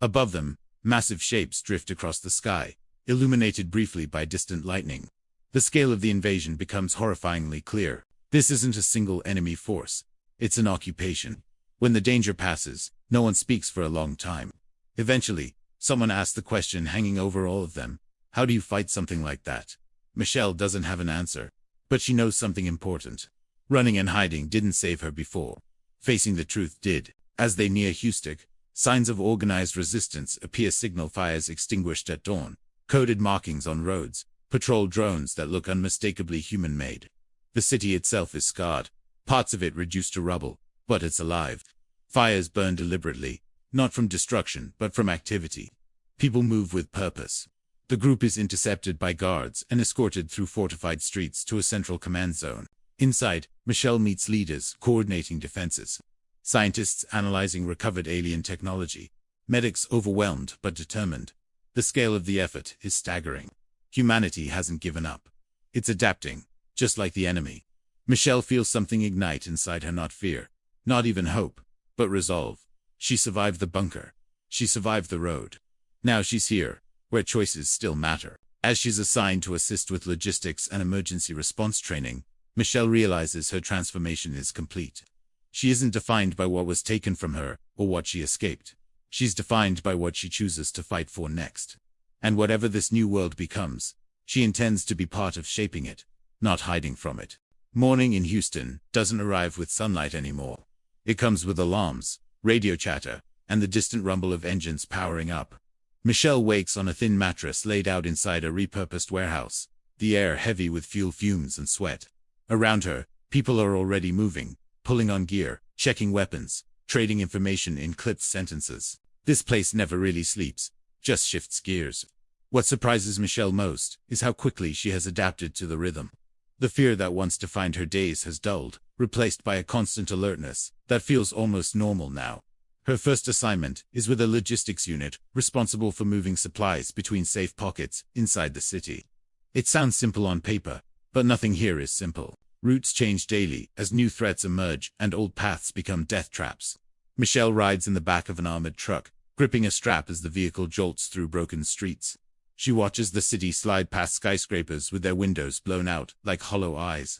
Above them, massive shapes drift across the sky, illuminated briefly by distant lightning. The scale of the invasion becomes horrifyingly clear. This isn't a single enemy force. It's an occupation. When the danger passes, no one speaks for a long time. Eventually, someone asks the question hanging over all of them: how do you fight something like that? Michelle doesn't have an answer, but she knows something important. Running and hiding didn't save her before. Facing the truth did. As they near Houston, signs of organized resistance appear: signal fires extinguished at dawn, coded markings on roads, patrol drones that look unmistakably human-made. The city itself is scarred, parts of it reduced to rubble, but it's alive. Fires burn deliberately, not from destruction but from activity. People move with purpose. The group is intercepted by guards and escorted through fortified streets to a central command zone. Inside, Michelle meets leaders coordinating defenses. Scientists analyzing recovered alien technology. Medics overwhelmed but determined. The scale of the effort is staggering. Humanity hasn't given up. It's adapting, just like the enemy. Michelle feels something ignite inside her, not fear, not even hope, but resolve. She survived the bunker. She survived the road. Now she's here, where choices still matter. As she's assigned to assist with logistics and emergency response training, Michelle realizes her transformation is complete. She isn't defined by what was taken from her or what she escaped. She's defined by what she chooses to fight for next. And whatever this new world becomes, she intends to be part of shaping it, not hiding from it. Morning in Houston doesn't arrive with sunlight anymore. It comes with alarms, radio chatter, and the distant rumble of engines powering up. Michelle wakes on a thin mattress laid out inside a repurposed warehouse, the air heavy with fuel fumes and sweat. Around her, people are already moving, pulling on gear, checking weapons, trading information in clipped sentences. This place never really sleeps, just shifts gears. What surprises Michelle most is how quickly she has adapted to the rhythm. The fear that once defined her days has dulled, replaced by a constant alertness that feels almost normal now. Her first assignment is with a logistics unit responsible for moving supplies between safe pockets inside the city. It sounds simple on paper, but nothing here is simple. Routes change daily as new threats emerge and old paths become death traps. Michelle rides in the back of an armored truck, gripping a strap as the vehicle jolts through broken streets. She watches the city slide past skyscrapers with their windows blown out like hollow eyes.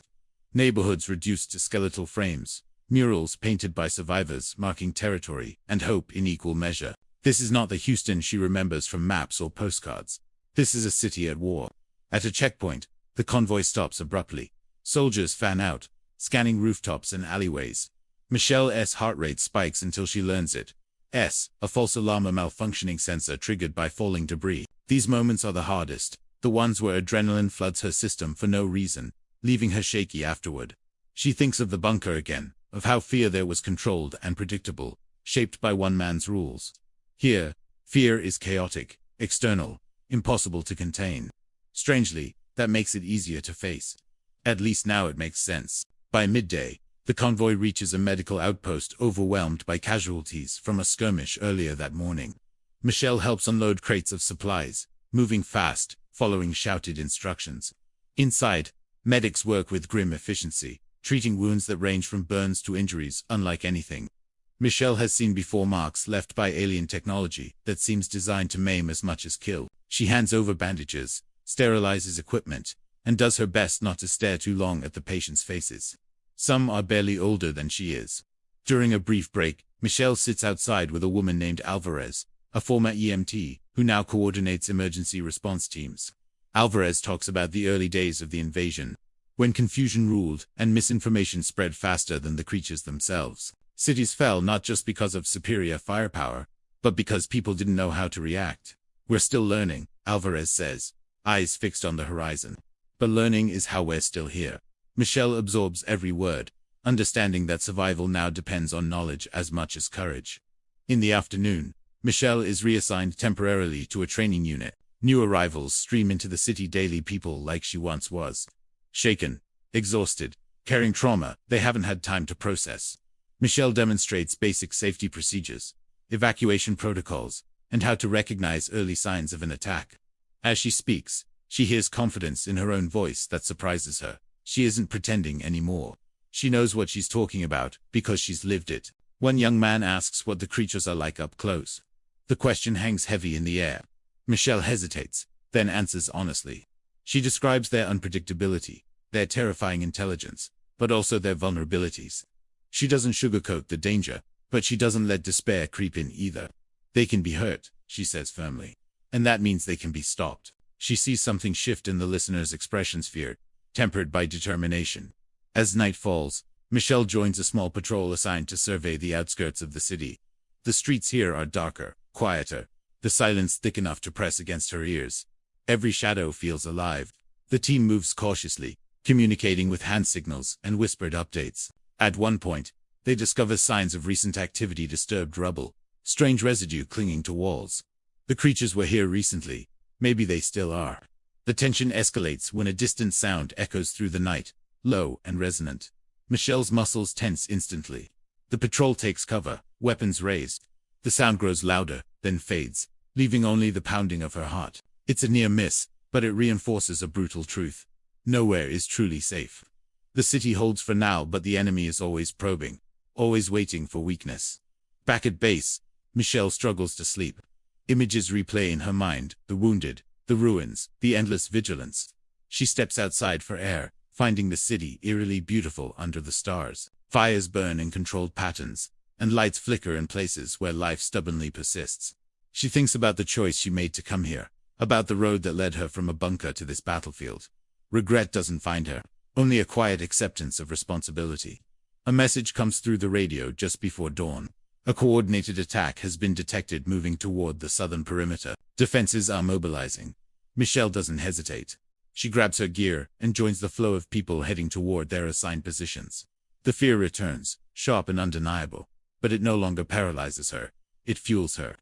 Neighborhoods reduced to skeletal frames, Murals painted by survivors marking territory and hope in equal measure. This is not the Houston she remembers from maps or postcards. This is a city at war. At a checkpoint, the convoy stops abruptly. Soldiers fan out, scanning rooftops and alleyways. Michelle's heart rate spikes until she learns it. A false alarm, a malfunctioning sensor triggered by falling debris. These moments are the hardest, the ones where adrenaline floods her system for no reason, leaving her shaky afterward. She thinks of the bunker again, of how fear there was controlled and predictable, shaped by one man's rules. Here, fear is chaotic, external, impossible to contain. Strangely, that makes it easier to face. At least now it makes sense. By midday, the convoy reaches a medical outpost overwhelmed by casualties from a skirmish earlier that morning. Michelle helps unload crates of supplies, moving fast, following shouted instructions. Inside, medics work with grim efficiency, treating wounds that range from burns to injuries unlike anything Michelle has seen before, marks left by alien technology that seems designed to maim as much as kill. She hands over bandages, sterilizes equipment, and does her best not to stare too long at the patients' faces. Some are barely older than she is. During a brief break, Michelle sits outside with a woman named Alvarez, a former EMT, who now coordinates emergency response teams. Alvarez talks about the early days of the invasion, when confusion ruled and misinformation spread faster than the creatures themselves. Cities fell not just because of superior firepower, but because people didn't know how to react. We're still learning, Alvarez says, eyes fixed on the horizon. But learning is how we're still here. Michelle absorbs every word, understanding that survival now depends on knowledge as much as courage. In the afternoon, Michelle is reassigned temporarily to a training unit. New arrivals stream into the city daily, people like she once was. Shaken, exhausted, carrying trauma they haven't had time to process. Michelle demonstrates basic safety procedures, evacuation protocols, and how to recognize early signs of an attack. As she speaks, she hears confidence in her own voice that surprises her. She isn't pretending anymore. She knows what she's talking about because she's lived it. One young man asks what the creatures are like up close. The question hangs heavy in the air. Michelle hesitates, then answers honestly. She describes their unpredictability, their terrifying intelligence, but also their vulnerabilities. She doesn't sugarcoat the danger, but she doesn't let despair creep in either. They can be hurt, she says firmly. And that means they can be stopped. She sees something shift in the listener's expressions, fear, tempered by determination. As night falls, Michelle joins a small patrol assigned to survey the outskirts of the city. The streets here are darker, quieter, the silence thick enough to press against her ears. Every shadow feels alive. The team moves cautiously, communicating with hand signals and whispered updates. At one point, they discover signs of recent activity: disturbed rubble, strange residue clinging to walls. The creatures were here recently. Maybe they still are. The tension escalates when a distant sound echoes through the night, low and resonant. Michelle's muscles tense instantly. The patrol takes cover, weapons raised. The sound grows louder, then fades, leaving only the pounding of her heart. It's a near miss, but it reinforces a brutal truth. Nowhere is truly safe. The city holds for now, but the enemy is always probing, always waiting for weakness. Back at base, Michelle struggles to sleep. Images replay in her mind: the wounded, the ruins, the endless vigilance. She steps outside for air, finding the city eerily beautiful under the stars. Fires burn in controlled patterns, and lights flicker in places where life stubbornly persists. She thinks about the choice she made to come here, about the road that led her from a bunker to this battlefield. Regret doesn't find her, only a quiet acceptance of responsibility. A message comes through the radio just before dawn. A coordinated attack has been detected moving toward the southern perimeter. Defenses are mobilizing. Michelle doesn't hesitate. She grabs her gear and joins the flow of people heading toward their assigned positions. The fear returns, sharp and undeniable, but it no longer paralyzes her. It fuels her.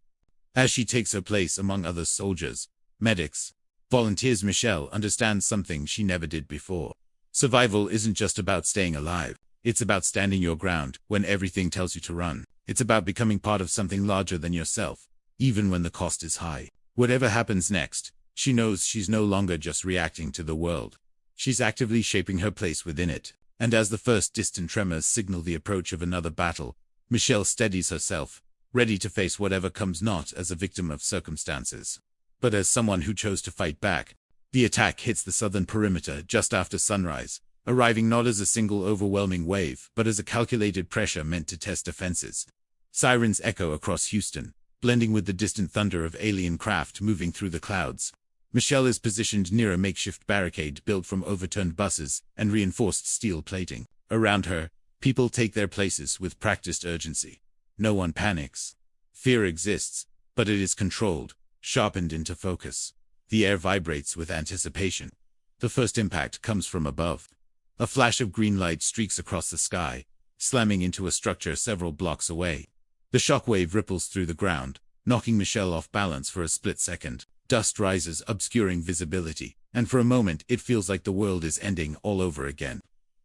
As she takes her place among other soldiers, medics, volunteers, Michelle understands something she never did before. Survival isn't just about staying alive. It's about standing your ground when everything tells you to run. It's about becoming part of something larger than yourself, even when the cost is high. Whatever happens next, she knows she's no longer just reacting to the world. She's actively shaping her place within it. And as the first distant tremors signal the approach of another battle, Michelle steadies herself, ready to face whatever comes, not as a victim of circumstances, but as someone who chose to fight back. The attack hits the southern perimeter just after sunrise, arriving not as a single overwhelming wave, but as a calculated pressure meant to test defenses. Sirens echo across Houston, blending with the distant thunder of alien craft moving through the clouds. Michelle is positioned near a makeshift barricade built from overturned buses and reinforced steel plating. Around her, people take their places with practiced urgency. No one panics. Fear exists, but it is controlled, sharpened into focus. The air vibrates with anticipation. The first impact comes from above. A flash of green light streaks across the sky, slamming into a structure several blocks away. The shockwave ripples through the ground, knocking Michelle off balance for a split second. Dust rises, obscuring visibility, and for a moment it feels like the world is ending all over again.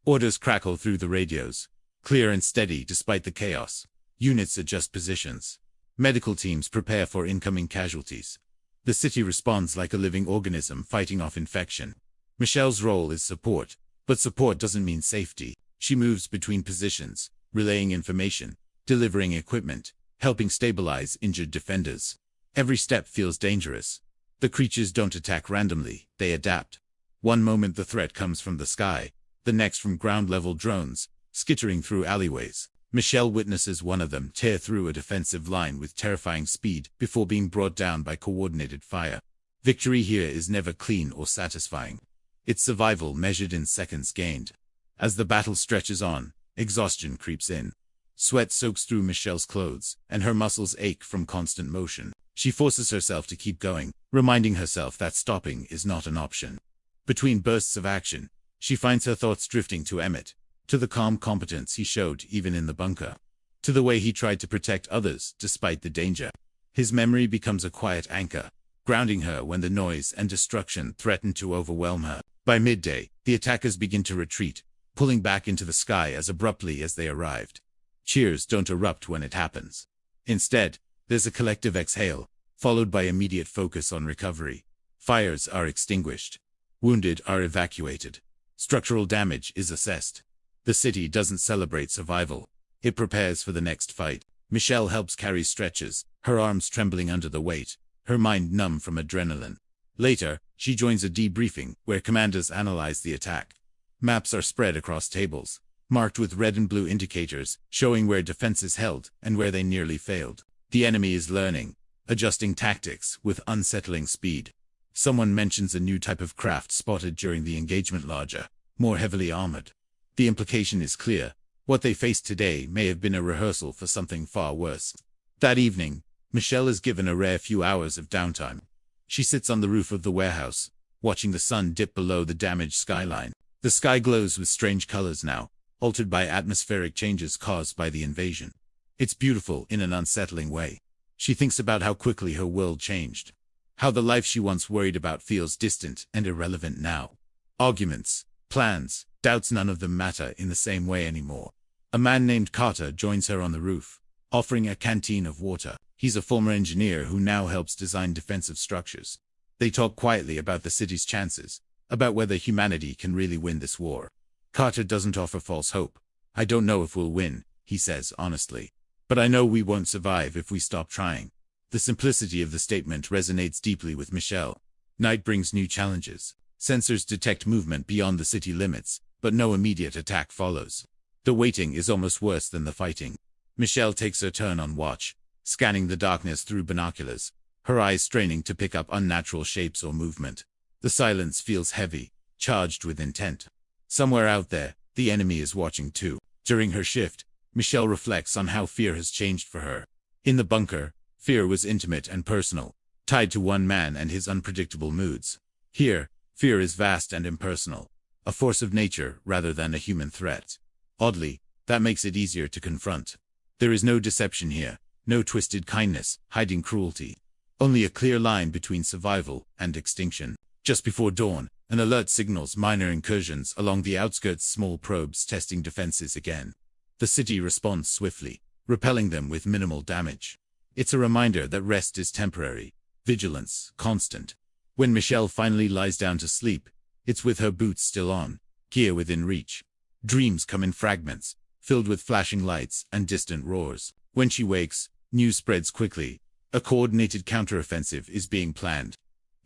Orders crackle through the radios, clear and steady despite the chaos. Units adjust positions. Medical teams prepare for incoming casualties. The city responds like a living organism fighting off infection. Michelle's role is support, but support doesn't mean safety. She moves between positions, relaying information, delivering equipment, helping stabilize injured defenders. Every step feels dangerous. The creatures don't attack randomly, they adapt. One moment the threat comes from the sky, the next from ground-level drones, skittering through alleyways. Michelle witnesses one of them tear through a defensive line with terrifying speed before being brought down by coordinated fire. Victory here is never clean or satisfying. It's survival measured in seconds gained. As the battle stretches on, exhaustion creeps in. Sweat soaks through Michelle's clothes, and her muscles ache from constant motion. She forces herself to keep going, reminding herself that stopping is not an option. Between bursts of action, she finds her thoughts drifting to Emmett, to the calm competence he showed even in the bunker, to the way he tried to protect others despite the danger. His memory becomes a quiet anchor, grounding her when the noise and destruction threaten to overwhelm her. By midday, the attackers begin to retreat, pulling back into the sky as abruptly as they arrived. Cheers don't erupt when it happens. Instead, there's a collective exhale, followed by immediate focus on recovery. Fires are extinguished. Wounded are evacuated. Structural damage is assessed. The city doesn't celebrate survival. It prepares for the next fight. Michelle helps carry stretchers, her arms trembling under the weight, her mind numb from adrenaline. Later, she joins a debriefing where commanders analyze the attack. Maps are spread across tables, marked with red and blue indicators, showing where defenses held and where they nearly failed. The enemy is learning, adjusting tactics with unsettling speed. Someone mentions a new type of craft spotted during the engagement, larger, more heavily armored. The implication is clear. What they faced today may have been a rehearsal for something far worse. That evening, Michelle is given a rare few hours of downtime. She sits on the roof of the warehouse, watching the sun dip below the damaged skyline. The sky glows with strange colors now, altered by atmospheric changes caused by the invasion. It's beautiful in an unsettling way. She thinks about how quickly her world changed. How the life she once worried about feels distant and irrelevant now. Arguments, plans, doubts, none of them matter in the same way anymore. A man named Carter joins her on the roof, offering a canteen of water. He's a former engineer who now helps design defensive structures. They talk quietly about the city's chances, about whether humanity can really win this war. Carter doesn't offer false hope. I don't know if we'll win, he says honestly. But I know we won't survive if we stop trying. The simplicity of the statement resonates deeply with Michelle. Night brings new challenges. Sensors detect movement beyond the city limits, but no immediate attack follows. The waiting is almost worse than the fighting. Michelle takes her turn on watch, scanning the darkness through binoculars, her eyes straining to pick up unnatural shapes or movement. The silence feels heavy, charged with intent. Somewhere out there, the enemy is watching too. During her shift, Michelle reflects on how fear has changed for her. In the bunker, fear was intimate and personal, tied to one man and his unpredictable moods. Here, fear is vast and impersonal, a force of nature rather than a human threat. Oddly, that makes it easier to confront. There is no deception here, no twisted kindness, hiding cruelty. Only a clear line between survival and extinction. Just before dawn, an alert signals minor incursions along the outskirts, small probes testing defenses again. The city responds swiftly, repelling them with minimal damage. It's a reminder that rest is temporary, vigilance constant. When Michelle finally lies down to sleep, it's with her boots still on, gear within reach. Dreams come in fragments, filled with flashing lights and distant roars. When she wakes, news spreads quickly. A coordinated counteroffensive is being planned.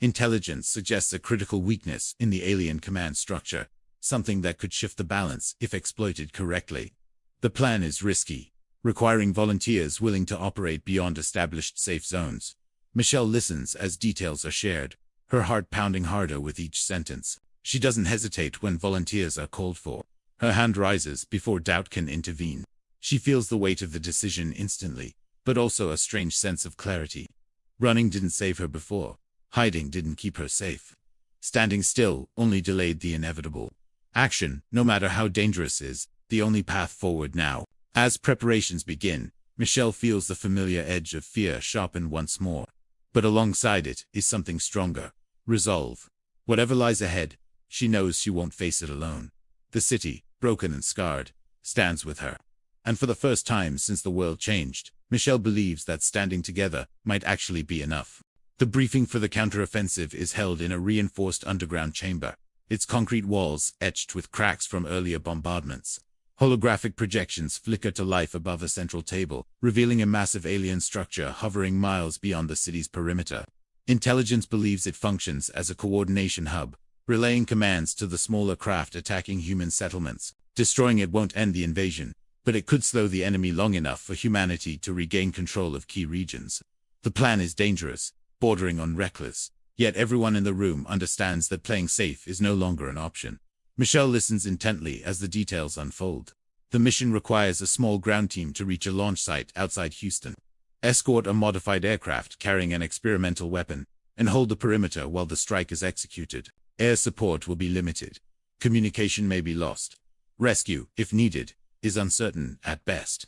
Intelligence suggests a critical weakness in the alien command structure. something that could shift the balance if exploited correctly. The plan is risky, requiring volunteers willing to operate beyond established safe zones. Michelle listens as details are shared, her heart pounding harder with each sentence. She doesn't hesitate when volunteers are called for. Her hand rises before doubt can intervene. She feels the weight of the decision instantly, but also a strange sense of clarity. Running didn't save her before. Hiding didn't keep her safe. Standing still only delayed the inevitable. Action, no matter how dangerous, is the only path forward now. As preparations begin, Michelle feels the familiar edge of fear sharpen once more. But alongside it is something stronger. Resolve. Whatever lies ahead, she knows she won't face it alone. The city, broken and scarred, stands with her. And for the first time since the world changed, Michelle believes that standing together might actually be enough. The briefing for the counteroffensive is held in a reinforced underground chamber, its concrete walls etched with cracks from earlier bombardments. Holographic projections flicker to life above a central table, revealing a massive alien structure hovering miles beyond the city's perimeter. Intelligence believes it functions as a coordination hub, relaying commands to the smaller craft attacking human settlements. Destroying it won't end the invasion, but it could slow the enemy long enough for humanity to regain control of key regions. The plan is dangerous, bordering on reckless, yet everyone in the room understands that playing safe is no longer an option. Michelle listens intently as the details unfold. The mission requires a small ground team to reach a launch site outside Houston, escort a modified aircraft carrying an experimental weapon, and hold the perimeter while the strike is executed. Air support will be limited. Communication may be lost. Rescue, if needed, is uncertain at best.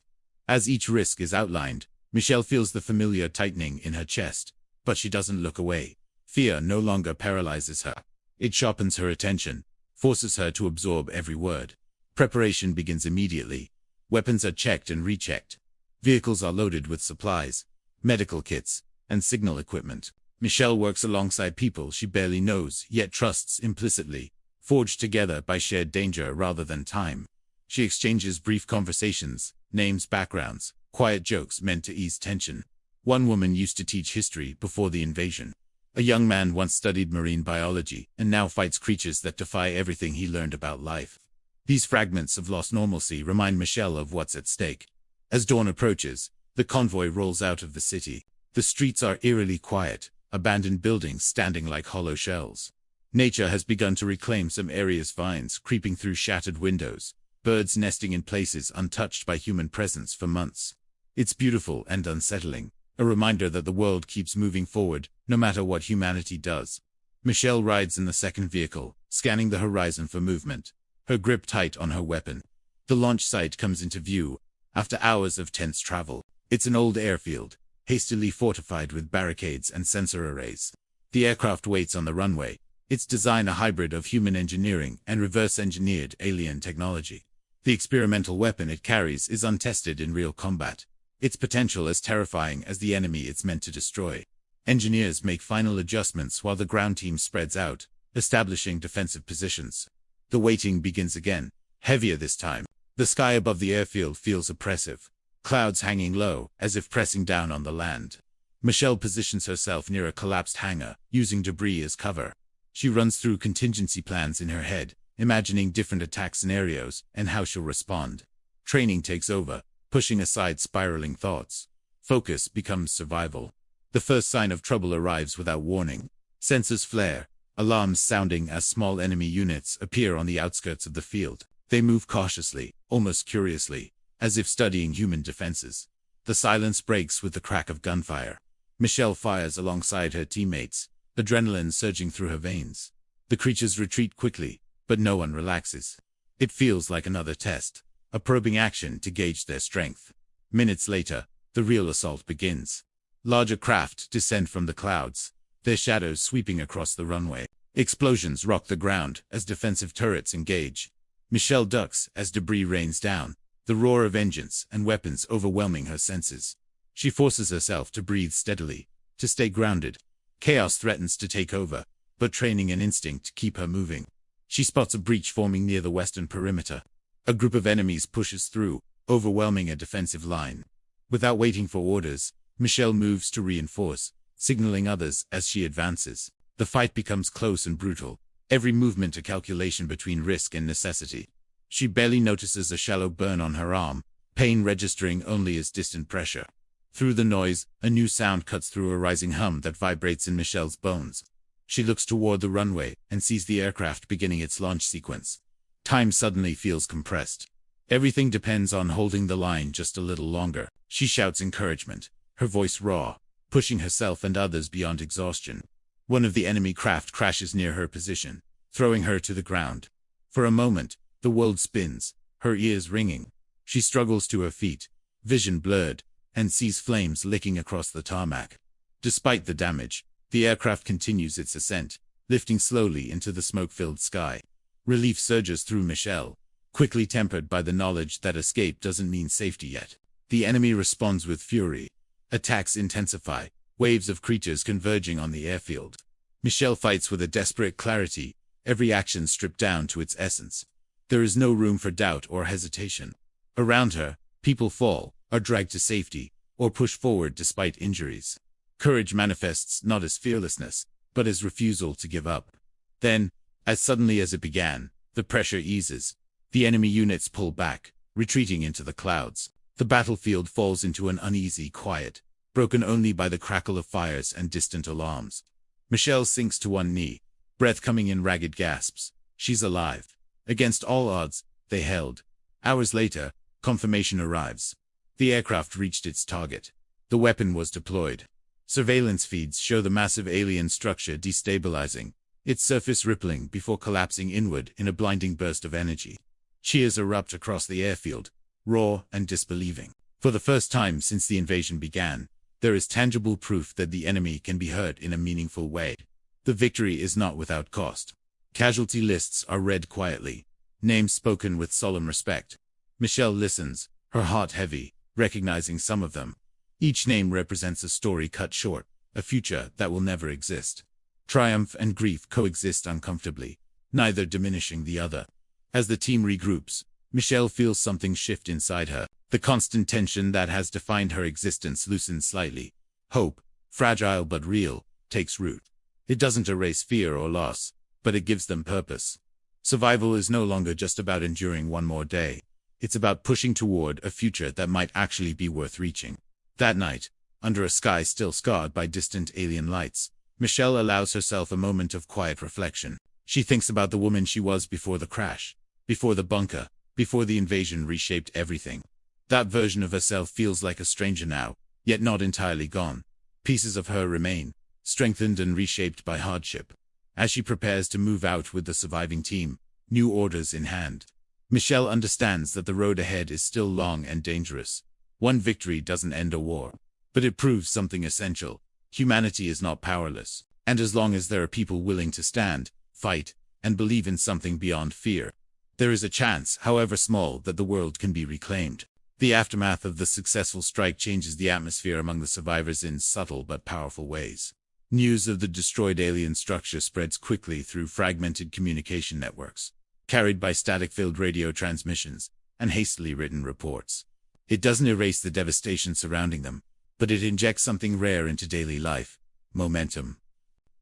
As each risk is outlined, Michelle feels the familiar tightening in her chest, but she doesn't look away. Fear no longer paralyzes her. It sharpens her attention, forces her to absorb every word. Preparation begins immediately. Weapons are checked and rechecked. Vehicles are loaded with supplies, medical kits, and signal equipment. Michelle works alongside people she barely knows yet trusts implicitly, forged together by shared danger rather than time. She exchanges brief conversations, names backgrounds, quiet jokes meant to ease tension. One woman used to teach history before the invasion. A young man once studied marine biology and now fights creatures that defy everything he learned about life. These fragments of lost normalcy remind Michelle of what's at stake. As dawn approaches, the convoy rolls out of the city. The streets are eerily quiet, abandoned buildings standing like hollow shells. Nature has begun to reclaim some areas, vines creeping through shattered windows, birds nesting in places untouched by human presence for months. It's beautiful and unsettling, a reminder that the world keeps moving forward, no matter what humanity does. Michelle rides in the second vehicle, scanning the horizon for movement, her grip tight on her weapon. The launch site comes into view, after hours of tense travel. It's an old airfield, hastily fortified with barricades and sensor arrays. The aircraft waits on the runway, its design a hybrid of human engineering and reverse-engineered alien technology. The experimental weapon it carries is untested in real combat, its potential as terrifying as the enemy it's meant to destroy. Engineers make final adjustments while the ground team spreads out, establishing defensive positions. The waiting begins again, heavier this time. The sky above the airfield feels oppressive, clouds hanging low, as if pressing down on the land. Michelle positions herself near a collapsed hangar, using debris as cover. She runs through contingency plans in her head, imagining different attack scenarios and how she'll respond. Training takes over, pushing aside spiraling thoughts. Focus becomes survival. The first sign of trouble arrives without warning. Sensors flare, alarms sounding as small enemy units appear on the outskirts of the field. They move cautiously, almost curiously, as if studying human defenses. The silence breaks with the crack of gunfire. Michelle fires alongside her teammates, adrenaline surging through her veins. The creatures retreat quickly, but no one relaxes. It feels like another test, a probing action to gauge their strength. Minutes later, the real assault begins. Larger craft descend from the clouds, their shadows sweeping across the runway. Explosions rock the ground as defensive turrets engage. Michelle ducks as debris rains down, the roar of engines and weapons overwhelming her senses. She forces herself to breathe steadily, to stay grounded. Chaos threatens to take over, but training and instinct keep her moving. She spots a breach forming near the western perimeter. A group of enemies pushes through, overwhelming a defensive line. Without waiting for orders, Michelle moves to reinforce, signaling others as she advances. The fight becomes close and brutal, every movement a calculation between risk and necessity. She barely notices a shallow burn on her arm, pain registering only as distant pressure. Through the noise, a new sound cuts through a rising hum that vibrates in Michelle's bones. She looks toward the runway and sees the aircraft beginning its launch sequence. Time suddenly feels compressed. Everything depends on holding the line just a little longer. She shouts encouragement, her voice raw, pushing herself and others beyond exhaustion. One of the enemy craft crashes near her position, throwing her to the ground. For a moment, the world spins, her ears ringing. She struggles to her feet, vision blurred, and sees flames licking across the tarmac. Despite the damage, the aircraft continues its ascent, lifting slowly into the smoke-filled sky. Relief surges through Michelle, quickly tempered by the knowledge that escape doesn't mean safety yet. The enemy responds with fury. Attacks intensify, waves of creatures converging on the airfield. Michelle fights with a desperate clarity, every action stripped down to its essence. There is no room for doubt or hesitation. Around her, people fall, are dragged to safety, or push forward despite injuries. Courage manifests not as fearlessness, but as refusal to give up. Then, as suddenly as it began, the pressure eases. The enemy units pull back, retreating into the clouds. The battlefield falls into an uneasy quiet, broken only by the crackle of fires and distant alarms. Michelle sinks to one knee, breath coming in ragged gasps. She's alive. Against all odds, they held. Hours later, confirmation arrives. The aircraft reached its target. The weapon was deployed. Surveillance feeds show the massive alien structure destabilizing, its surface rippling before collapsing inward in a blinding burst of energy. Cheers erupt across the airfield, raw and disbelieving. For the first time since the invasion began, there is tangible proof that the enemy can be hurt in a meaningful way. The victory is not without cost. Casualty lists are read quietly, names spoken with solemn respect. Michelle listens, her heart heavy, recognizing some of them. Each name represents a story cut short, a future that will never exist. Triumph and grief coexist uncomfortably, neither diminishing the other. As the team regroups, Michelle feels something shift inside her. The constant tension that has defined her existence loosens slightly. Hope, fragile but real, takes root. It doesn't erase fear or loss, but it gives them purpose. Survival is no longer just about enduring one more day. It's about pushing toward a future that might actually be worth reaching. That night, under a sky still scarred by distant alien lights, Michelle allows herself a moment of quiet reflection. She thinks about the woman she was before the crash, before the bunker, before the invasion reshaped everything. That version of herself feels like a stranger now, yet not entirely gone. Pieces of her remain, strengthened and reshaped by hardship. As she prepares to move out with the surviving team, new orders in hand, Michelle understands that the road ahead is still long and dangerous. One victory doesn't end a war, but it proves something essential. Humanity is not powerless, and as long as there are people willing to stand, fight, and believe in something beyond fear, there is a chance, however small, that the world can be reclaimed. The aftermath of the successful strike changes the atmosphere among the survivors in subtle but powerful ways. News of the destroyed alien structure spreads quickly through fragmented communication networks, carried by static-filled radio transmissions and hastily written reports. It doesn't erase the devastation surrounding them, but it injects something rare into daily life: momentum.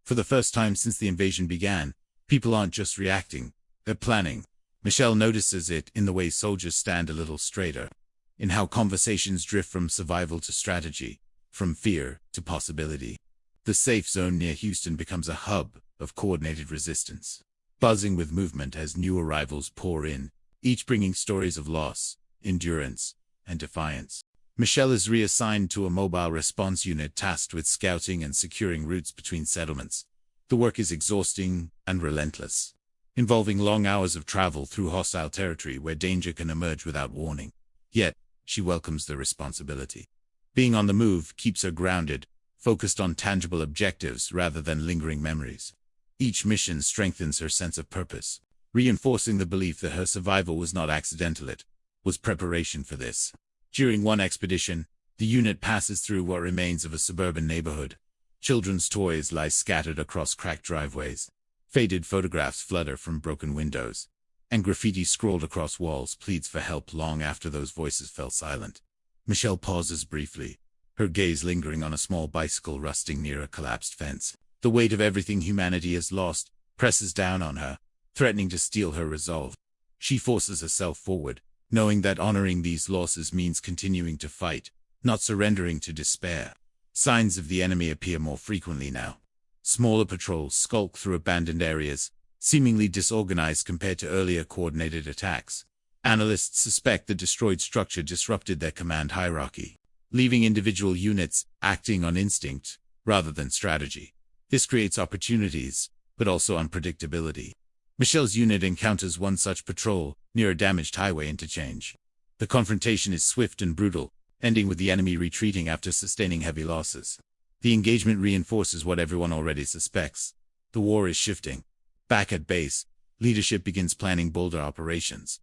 For the first time since the invasion began, people aren't just reacting, they're planning. Michelle notices it in the way soldiers stand a little straighter, in how conversations drift from survival to strategy, from fear to possibility. The safe zone near Houston becomes a hub of coordinated resistance, buzzing with movement as new arrivals pour in, each bringing stories of loss, endurance, and defiance. Michelle is reassigned to a mobile response unit tasked with scouting and securing routes between settlements. The work is exhausting and relentless, involving long hours of travel through hostile territory where danger can emerge without warning. Yet, she welcomes the responsibility. Being on the move keeps her grounded, focused on tangible objectives rather than lingering memories. Each mission strengthens her sense of purpose, reinforcing the belief that her survival was not accidental, it was preparation for this. During one expedition, the unit passes through what remains of a suburban neighborhood. Children's toys lie scattered across cracked driveways. Faded photographs flutter from broken windows, and graffiti scrawled across walls pleads for help long after those voices fell silent. Michelle pauses briefly, her gaze lingering on a small bicycle rusting near a collapsed fence. The weight of everything humanity has lost, presses down on her, threatening to steal her resolve. She forces herself forward, knowing that honoring these losses means continuing to fight, not surrendering to despair. Signs of the enemy appear more frequently now. Smaller patrols skulk through abandoned areas, seemingly disorganized compared to earlier coordinated attacks. Analysts suspect the destroyed structure disrupted their command hierarchy, leaving individual units acting on instinct rather than strategy. This creates opportunities, but also unpredictability. Michelle's unit encounters one such patrol near a damaged highway interchange. The confrontation is swift and brutal, ending with the enemy retreating after sustaining heavy losses. The engagement reinforces what everyone already suspects. The war is shifting. Back at base, leadership begins planning bolder operations.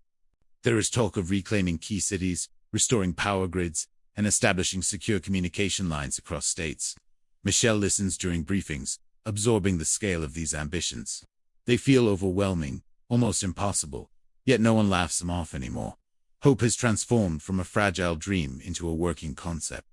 There is talk of reclaiming key cities, restoring power grids, and establishing secure communication lines across states. Michelle listens during briefings, absorbing the scale of these ambitions. They feel overwhelming, almost impossible, yet no one laughs them off anymore. Hope has transformed from a fragile dream into a working concept.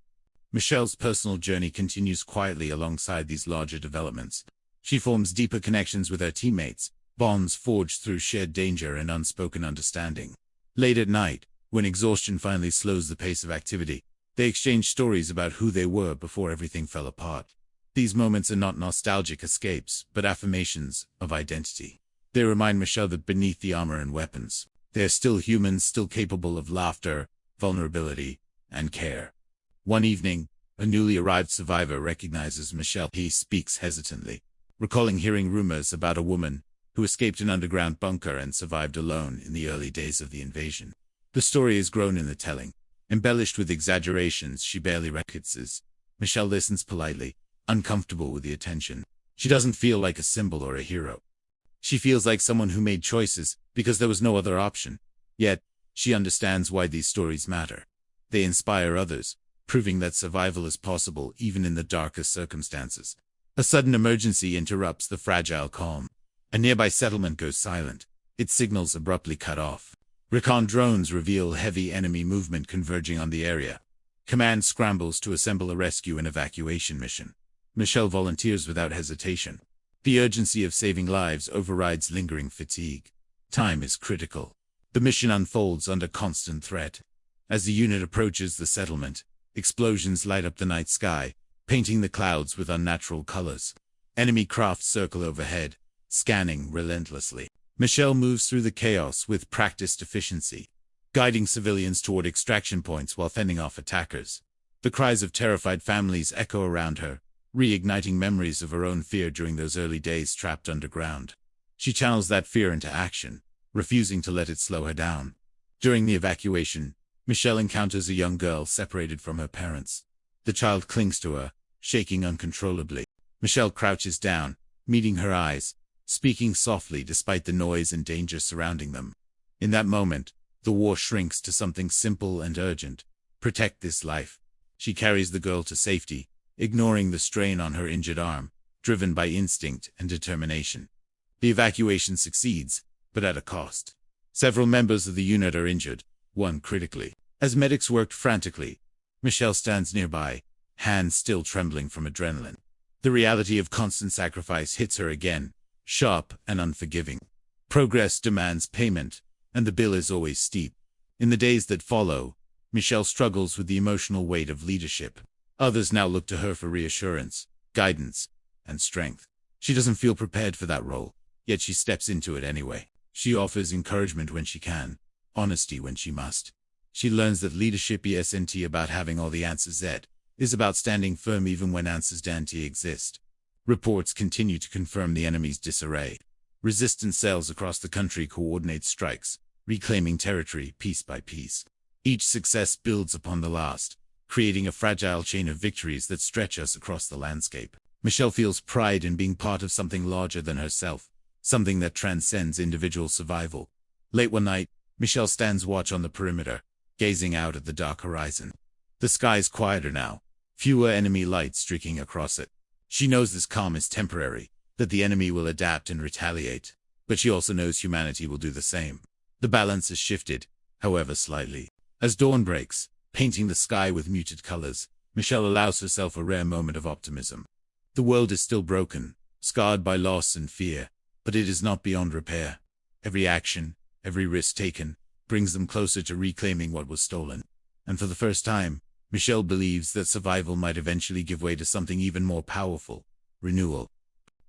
Michelle's personal journey continues quietly alongside these larger developments. She forms deeper connections with her teammates, bonds forged through shared danger and unspoken understanding. Late at night, when exhaustion finally slows the pace of activity, they exchange stories about who they were before everything fell apart. These moments are not nostalgic escapes, but affirmations of identity. They remind Michelle that beneath the armor and weapons, they are still humans, still capable of laughter, vulnerability, and care. One evening, a newly arrived survivor recognizes Michelle. He speaks hesitantly, recalling hearing rumors about a woman who escaped an underground bunker and survived alone in the early days of the invasion. The story has grown in the telling, embellished with exaggerations she barely recognizes. Michelle listens politely, uncomfortable with the attention. She doesn't feel like a symbol or a hero. She feels like someone who made choices because there was no other option. Yet, she understands why these stories matter. They inspire others, proving that survival is possible even in the darkest circumstances. A sudden emergency interrupts the fragile calm. A nearby settlement goes silent, its signals abruptly cut off. Recon drones reveal heavy enemy movement converging on the area. Command scrambles to assemble a rescue and evacuation mission. Michelle volunteers without hesitation. The urgency of saving lives overrides lingering fatigue. Time is critical. The mission unfolds under constant threat. As the unit approaches the settlement, explosions light up the night sky, painting the clouds with unnatural colors. Enemy craft circle overhead, scanning relentlessly. Michelle moves through the chaos with practiced efficiency, guiding civilians toward extraction points while fending off attackers. The cries of terrified families echo around her, reigniting memories of her own fear during those early days trapped underground. She channels that fear into action, refusing to let it slow her down. During the evacuation, Michelle encounters a young girl separated from her parents. The child clings to her, shaking uncontrollably. Michelle crouches down, meeting her eyes, speaking softly despite the noise and danger surrounding them. In that moment, the war shrinks to something simple and urgent. Protect this life. She carries the girl to safety, ignoring the strain on her injured arm, driven by instinct and determination. The evacuation succeeds, but at a cost. Several members of the unit are injured, one critically. As medics worked frantically, Michelle stands nearby, hands still trembling from adrenaline. The reality of constant sacrifice hits her again, sharp and unforgiving. Progress demands payment, and the bill is always steep. In the days that follow, Michelle struggles with the emotional weight of leadership. Others now look to her for reassurance, guidance, and strength. She doesn't feel prepared for that role, yet she steps into it anyway. She offers encouragement when she can, honesty when she must. She learns that leadership isn't about having all the answers yet. Is about standing firm even when answers don't exist. Reports continue to confirm the enemy's disarray. Resistance cells across the country coordinate strikes, reclaiming territory piece by piece. Each success builds upon the last, creating a fragile chain of victories that stretch us across the landscape. Michelle feels pride in being part of something larger than herself, something that transcends individual survival. Late one night, Michelle stands watch on the perimeter, gazing out at the dark horizon. The sky is quieter now, fewer enemy lights streaking across it. She knows this calm is temporary, that the enemy will adapt and retaliate, but she also knows humanity will do the same. The balance has shifted, however slightly. As dawn breaks, painting the sky with muted colors, Michelle allows herself a rare moment of optimism. The world is still broken, scarred by loss and fear, but it is not beyond repair. Every action, every risk taken, brings them closer to reclaiming what was stolen. And for the first time, Michelle believes that survival might eventually give way to something even more powerful: renewal.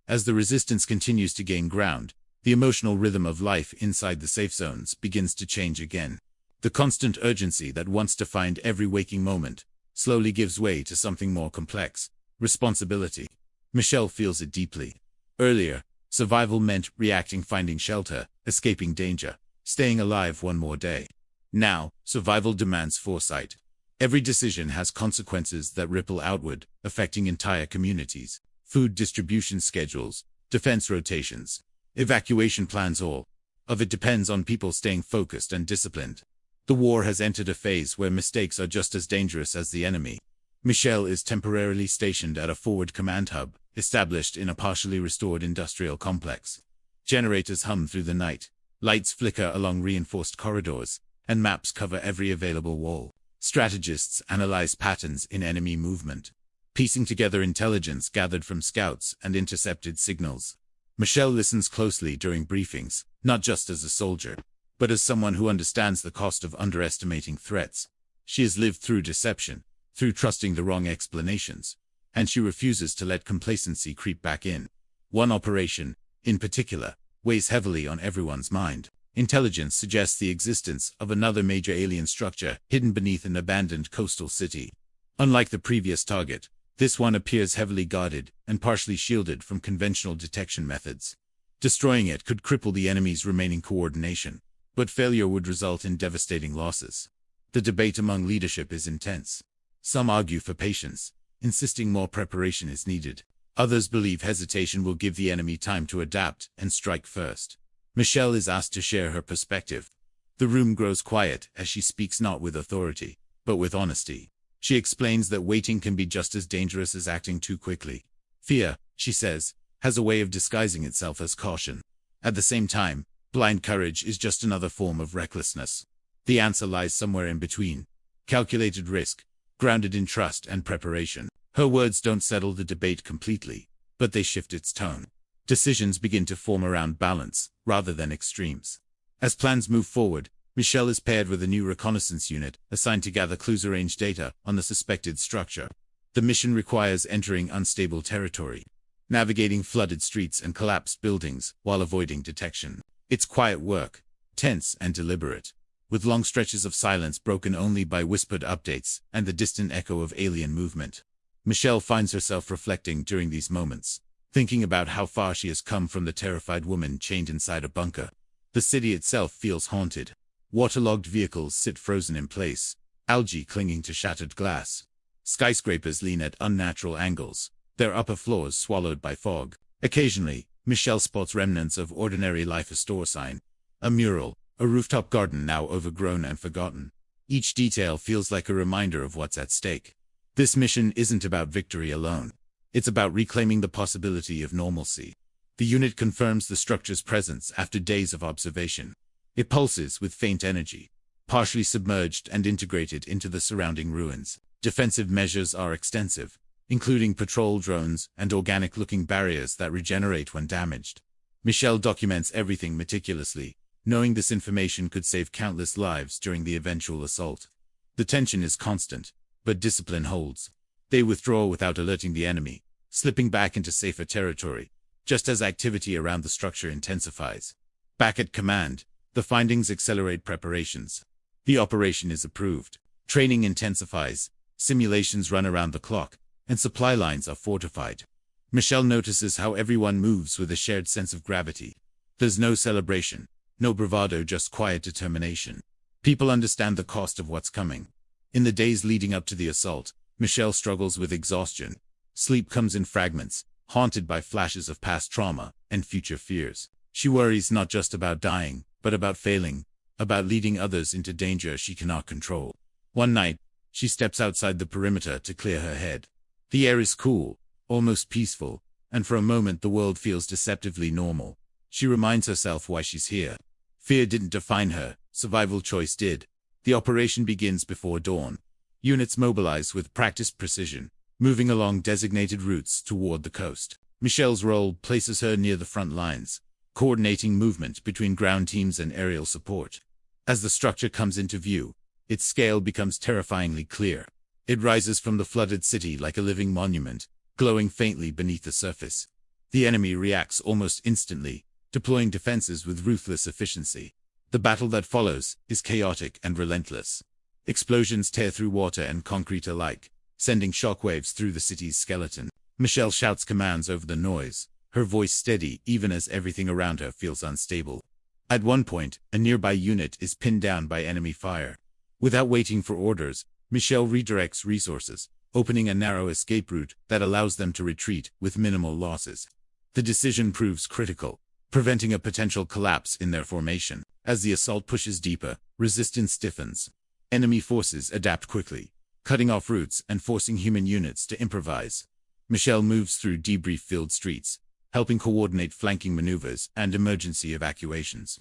As the resistance continues to gain ground, the emotional rhythm of life inside the safe zones begins to change again. The constant urgency that once defined every waking moment slowly gives way to something more complex: responsibility. Michelle feels it deeply. Earlier, survival meant reacting, finding shelter, escaping danger, staying alive one more day. Now, survival demands foresight. Every decision has consequences that ripple outward, affecting entire communities. Food distribution schedules, defense rotations, evacuation plans, all of it depends on people staying focused and disciplined. The war has entered a phase where mistakes are just as dangerous as the enemy. Michelle is temporarily stationed at a forward command hub, established in a partially restored industrial complex. Generators hum through the night, lights flicker along reinforced corridors, and maps cover every available wall. Strategists analyze patterns in enemy movement, piecing together intelligence gathered from scouts and intercepted signals. Michelle listens closely during briefings, not just as a soldier, but as someone who understands the cost of underestimating threats. She has lived through deception, through trusting the wrong explanations, and she refuses to let complacency creep back in. One operation, in particular, weighs heavily on everyone's mind. Intelligence suggests the existence of another major alien structure hidden beneath an abandoned coastal city. Unlike the previous target, this one appears heavily guarded and partially shielded from conventional detection methods. Destroying it could cripple the enemy's remaining coordination, but failure would result in devastating losses. The debate among leadership is intense. Some argue for patience, insisting more preparation is needed. Others believe hesitation will give the enemy time to adapt and strike first. Michelle is asked to share her perspective. The room grows quiet as she speaks, not with authority, but with honesty. She explains that waiting can be just as dangerous as acting too quickly. Fear, she says, has a way of disguising itself as caution. At the same time, blind courage is just another form of recklessness. The answer lies somewhere in between: calculated risk, grounded in trust and preparation. Her words don't settle the debate completely, but they shift its tone. Decisions begin to form around balance, rather than extremes. As plans move forward, Michelle is paired with a new reconnaissance unit, assigned to gather clues, arrange data on the suspected structure. The mission requires entering unstable territory, navigating flooded streets and collapsed buildings while avoiding detection. It's quiet work, tense and deliberate, with long stretches of silence broken only by whispered updates and the distant echo of alien movement. Michelle finds herself reflecting during these moments, thinking about how far she has come from the terrified woman chained inside a bunker. The city itself feels haunted. Waterlogged vehicles sit frozen in place, algae clinging to shattered glass. Skyscrapers lean at unnatural angles, their upper floors swallowed by fog. Occasionally, Michelle spots remnants of ordinary life: a store sign, a mural, a rooftop garden now overgrown and forgotten. Each detail feels like a reminder of what's at stake. This mission isn't about victory alone. It's about reclaiming the possibility of normalcy. The unit confirms the structure's presence after days of observation. It pulses with faint energy, partially submerged and integrated into the surrounding ruins. Defensive measures are extensive, including patrol drones and organic-looking barriers that regenerate when damaged. Michelle documents everything meticulously, knowing this information could save countless lives during the eventual assault. The tension is constant, but discipline holds. They withdraw without alerting the enemy, slipping back into safer territory, just as activity around the structure intensifies. Back at command, the findings accelerate preparations. The operation is approved. Training intensifies, simulations run around the clock, and supply lines are fortified. Michelle notices how everyone moves with a shared sense of gravity. There's no celebration, no bravado, just quiet determination. People understand the cost of what's coming. In the days leading up to the assault, Michelle struggles with exhaustion. Sleep comes in fragments, haunted by flashes of past trauma and future fears. She worries not just about dying, but about failing, about leading others into danger she cannot control. One night, she steps outside the perimeter to clear her head. The air is cool, almost peaceful, and for a moment the world feels deceptively normal. She reminds herself why she's here. Fear didn't define her, survival choice did. The operation begins before dawn. Units mobilize with practiced precision, moving along designated routes toward the coast. Michelle's role places her near the front lines, coordinating movement between ground teams and aerial support. As the structure comes into view, its scale becomes terrifyingly clear. It rises from the flooded city like a living monument, glowing faintly beneath the surface. The enemy reacts almost instantly, deploying defenses with ruthless efficiency. The battle that follows is chaotic and relentless. Explosions tear through water and concrete alike, sending shockwaves through the city's skeleton. Michelle shouts commands over the noise, her voice steady even as everything around her feels unstable. At one point, a nearby unit is pinned down by enemy fire. Without waiting for orders, Michelle redirects resources, opening a narrow escape route that allows them to retreat with minimal losses. The decision proves critical, preventing a potential collapse in their formation. As the assault pushes deeper, resistance stiffens. Enemy forces adapt quickly, cutting off routes and forcing human units to improvise. Michelle moves through debris-filled streets, helping coordinate flanking maneuvers and emergency evacuations.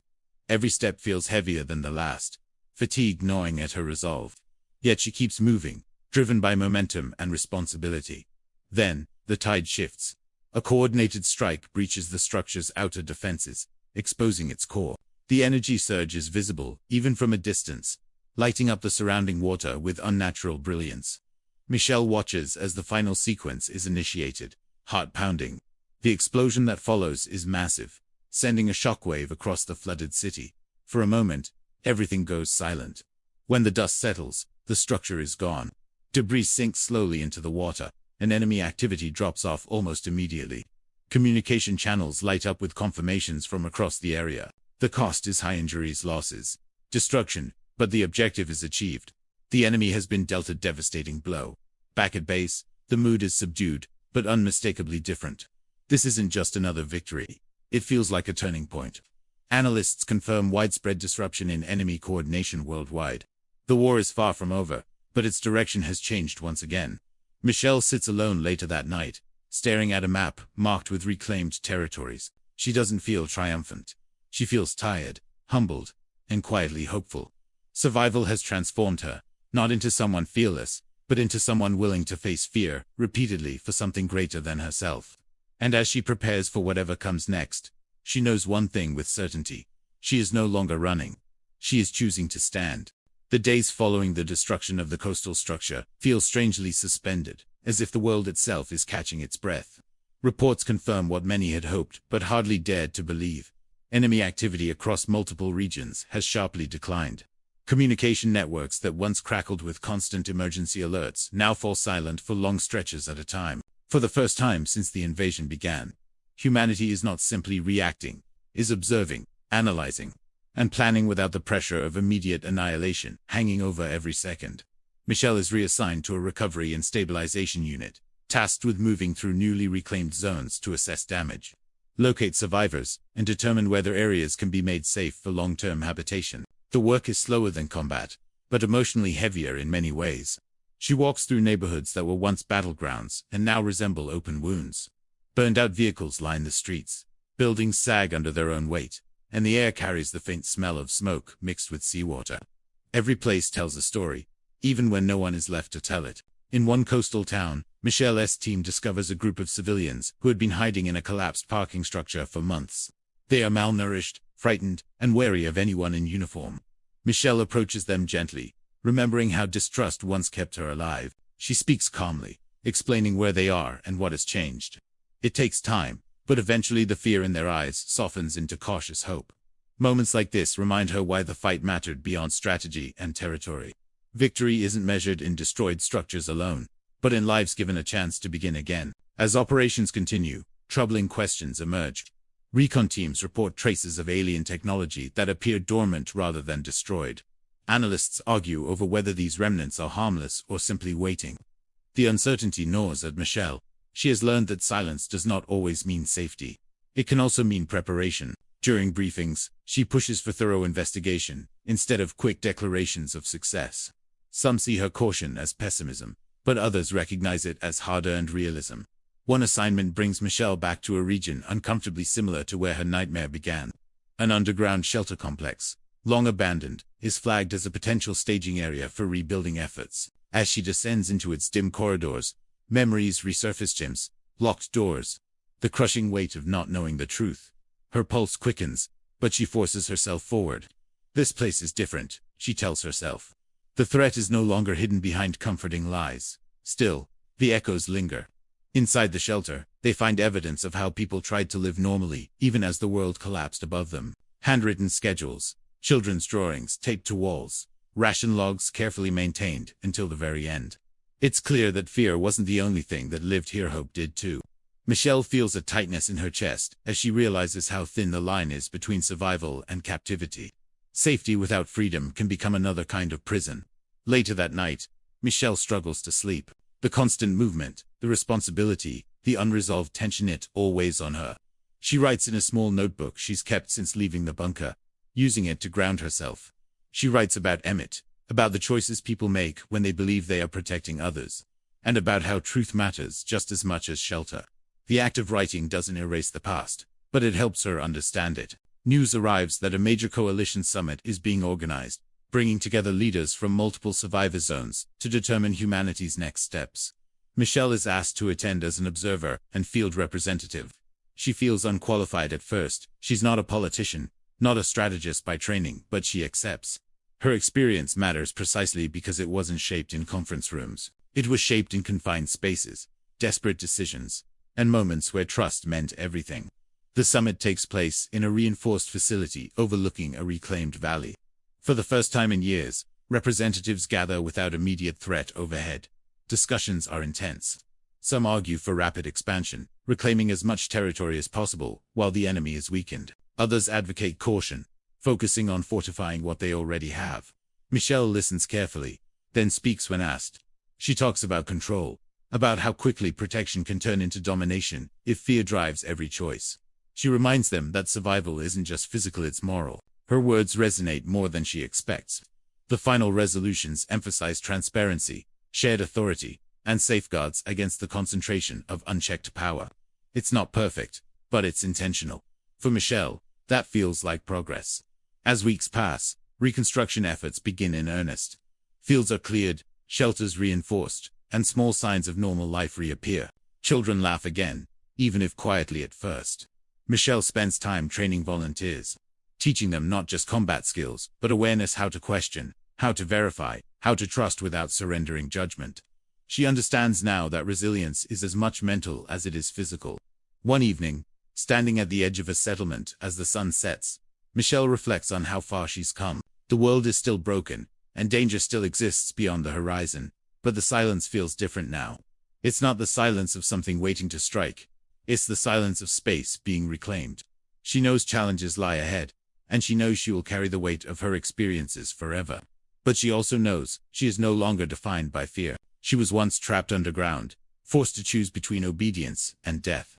Every step feels heavier than the last, fatigue gnawing at her resolve. Yet she keeps moving, driven by momentum and responsibility. Then, the tide shifts. A coordinated strike breaches the structure's outer defenses, exposing its core. The energy surge is visible, even from a distance, lighting up the surrounding water with unnatural brilliance. Michelle watches as the final sequence is initiated, heart pounding. The explosion that follows is massive, sending a shockwave across the flooded city. For a moment, everything goes silent. When the dust settles, the structure is gone. Debris sinks slowly into the water, and enemy activity drops off almost immediately. Communication channels light up with confirmations from across the area. The cost is high: injuries, losses, destruction, but the objective is achieved. The enemy has been dealt a devastating blow. Back at base, the mood is subdued, but unmistakably different. This isn't just another victory. It feels like a turning point. Analysts confirm widespread disruption in enemy coordination worldwide. The war is far from over, but its direction has changed once again. Michelle sits alone later that night, staring at a map marked with reclaimed territories. She doesn't feel triumphant. She feels tired, humbled, and quietly hopeful. Survival has transformed her, not into someone fearless, but into someone willing to face fear repeatedly for something greater than herself. And as she prepares for whatever comes next, she knows one thing with certainty. She is no longer running. She is choosing to stand. The days following the destruction of the coastal structure feel strangely suspended, as if the world itself is catching its breath. Reports confirm what many had hoped but hardly dared to believe. Enemy activity across multiple regions has sharply declined. Communication networks that once crackled with constant emergency alerts now fall silent for long stretches at a time. For the first time since the invasion began, humanity is not simply reacting, is observing, analyzing, and planning without the pressure of immediate annihilation hanging over every second. Michelle is reassigned to a recovery and stabilization unit, tasked with moving through newly reclaimed zones to assess damage, locate survivors, and determine whether areas can be made safe for long-term habitation. The work is slower than combat, but emotionally heavier in many ways. She walks through neighborhoods that were once battlegrounds and now resemble open wounds. Burned-out vehicles line the streets, buildings sag under their own weight, and the air carries the faint smell of smoke mixed with seawater. Every place tells a story, even when no one is left to tell it. In one coastal town, Michelle's team discovers a group of civilians who had been hiding in a collapsed parking structure for months. They are malnourished, frightened, and wary of anyone in uniform. Michelle approaches them gently, remembering how distrust once kept her alive. She speaks calmly, explaining where they are and what has changed. It takes time, but eventually the fear in their eyes softens into cautious hope. Moments like this remind her why the fight mattered beyond strategy and territory. Victory isn't measured in destroyed structures alone, but in lives given a chance to begin again. As operations continue, troubling questions emerge. Recon teams report traces of alien technology that appear dormant rather than destroyed. Analysts argue over whether these remnants are harmless or simply waiting. The uncertainty gnaws at Michelle. She has learned that silence does not always mean safety. It can also mean preparation. During briefings, she pushes for thorough investigation, instead of quick declarations of success. Some see her caution as pessimism, but others recognize it as hard-earned realism. One assignment brings Michelle back to a region uncomfortably similar to where her nightmare began. An underground shelter complex, long abandoned, is flagged as a potential staging area for rebuilding efforts. As she descends into its dim corridors, memories resurface: gyms, locked doors, the crushing weight of not knowing the truth. Her pulse quickens, but she forces herself forward. This place is different, she tells herself. The threat is no longer hidden behind comforting lies. Still, the echoes linger. Inside the shelter, they find evidence of how people tried to live normally, even as the world collapsed above them. Handwritten schedules, children's drawings taped to walls, ration logs carefully maintained until the very end. It's clear that fear wasn't the only thing that lived here. Hope did too. Michelle feels a tightness in her chest as she realizes how thin the line is between survival and captivity. Safety without freedom can become another kind of prison. Later that night, Michelle struggles to sleep. The constant movement, the responsibility, the unresolved tension, it all weighs on her. She writes in a small notebook she's kept since leaving the bunker, using it to ground herself. She writes about Emmett, about the choices people make when they believe they are protecting others, and about how truth matters just as much as shelter. The act of writing doesn't erase the past, but it helps her understand it. News arrives that a major coalition summit is being organized, bringing together leaders from multiple survivor zones to determine humanity's next steps. Michelle is asked to attend as an observer and field representative. She feels unqualified at first. She's not a politician, not a strategist by training, but she accepts. Her experience matters precisely because it wasn't shaped in conference rooms. It was shaped in confined spaces, desperate decisions, and moments where trust meant everything. The summit takes place in a reinforced facility overlooking a reclaimed valley. For the first time in years, representatives gather without immediate threat overhead. Discussions are intense. Some argue for rapid expansion, reclaiming as much territory as possible while the enemy is weakened. Others advocate caution, focusing on fortifying what they already have. Michelle listens carefully, then speaks when asked. She talks about control, about how quickly protection can turn into domination if fear drives every choice. She reminds them that survival isn't just physical, it's moral. Her words resonate more than she expects. The final resolutions emphasize transparency, shared authority, and safeguards against the concentration of unchecked power. It's not perfect, but it's intentional. For Michelle, that feels like progress. As weeks pass, reconstruction efforts begin in earnest. Fields are cleared, shelters reinforced, and small signs of normal life reappear. Children laugh again, even if quietly at first. Michelle spends time training volunteers, teaching them not just combat skills, but awareness, how to question, how to verify, how to trust without surrendering judgment. She understands now that resilience is as much mental as it is physical. One evening, standing at the edge of a settlement as the sun sets, Michelle reflects on how far she's come. The world is still broken, and danger still exists beyond the horizon, but the silence feels different now. It's not the silence of something waiting to strike. It's the silence of space being reclaimed. She knows challenges lie ahead, and she knows she will carry the weight of her experiences forever. But she also knows she is no longer defined by fear. She was once trapped underground, forced to choose between obedience and death.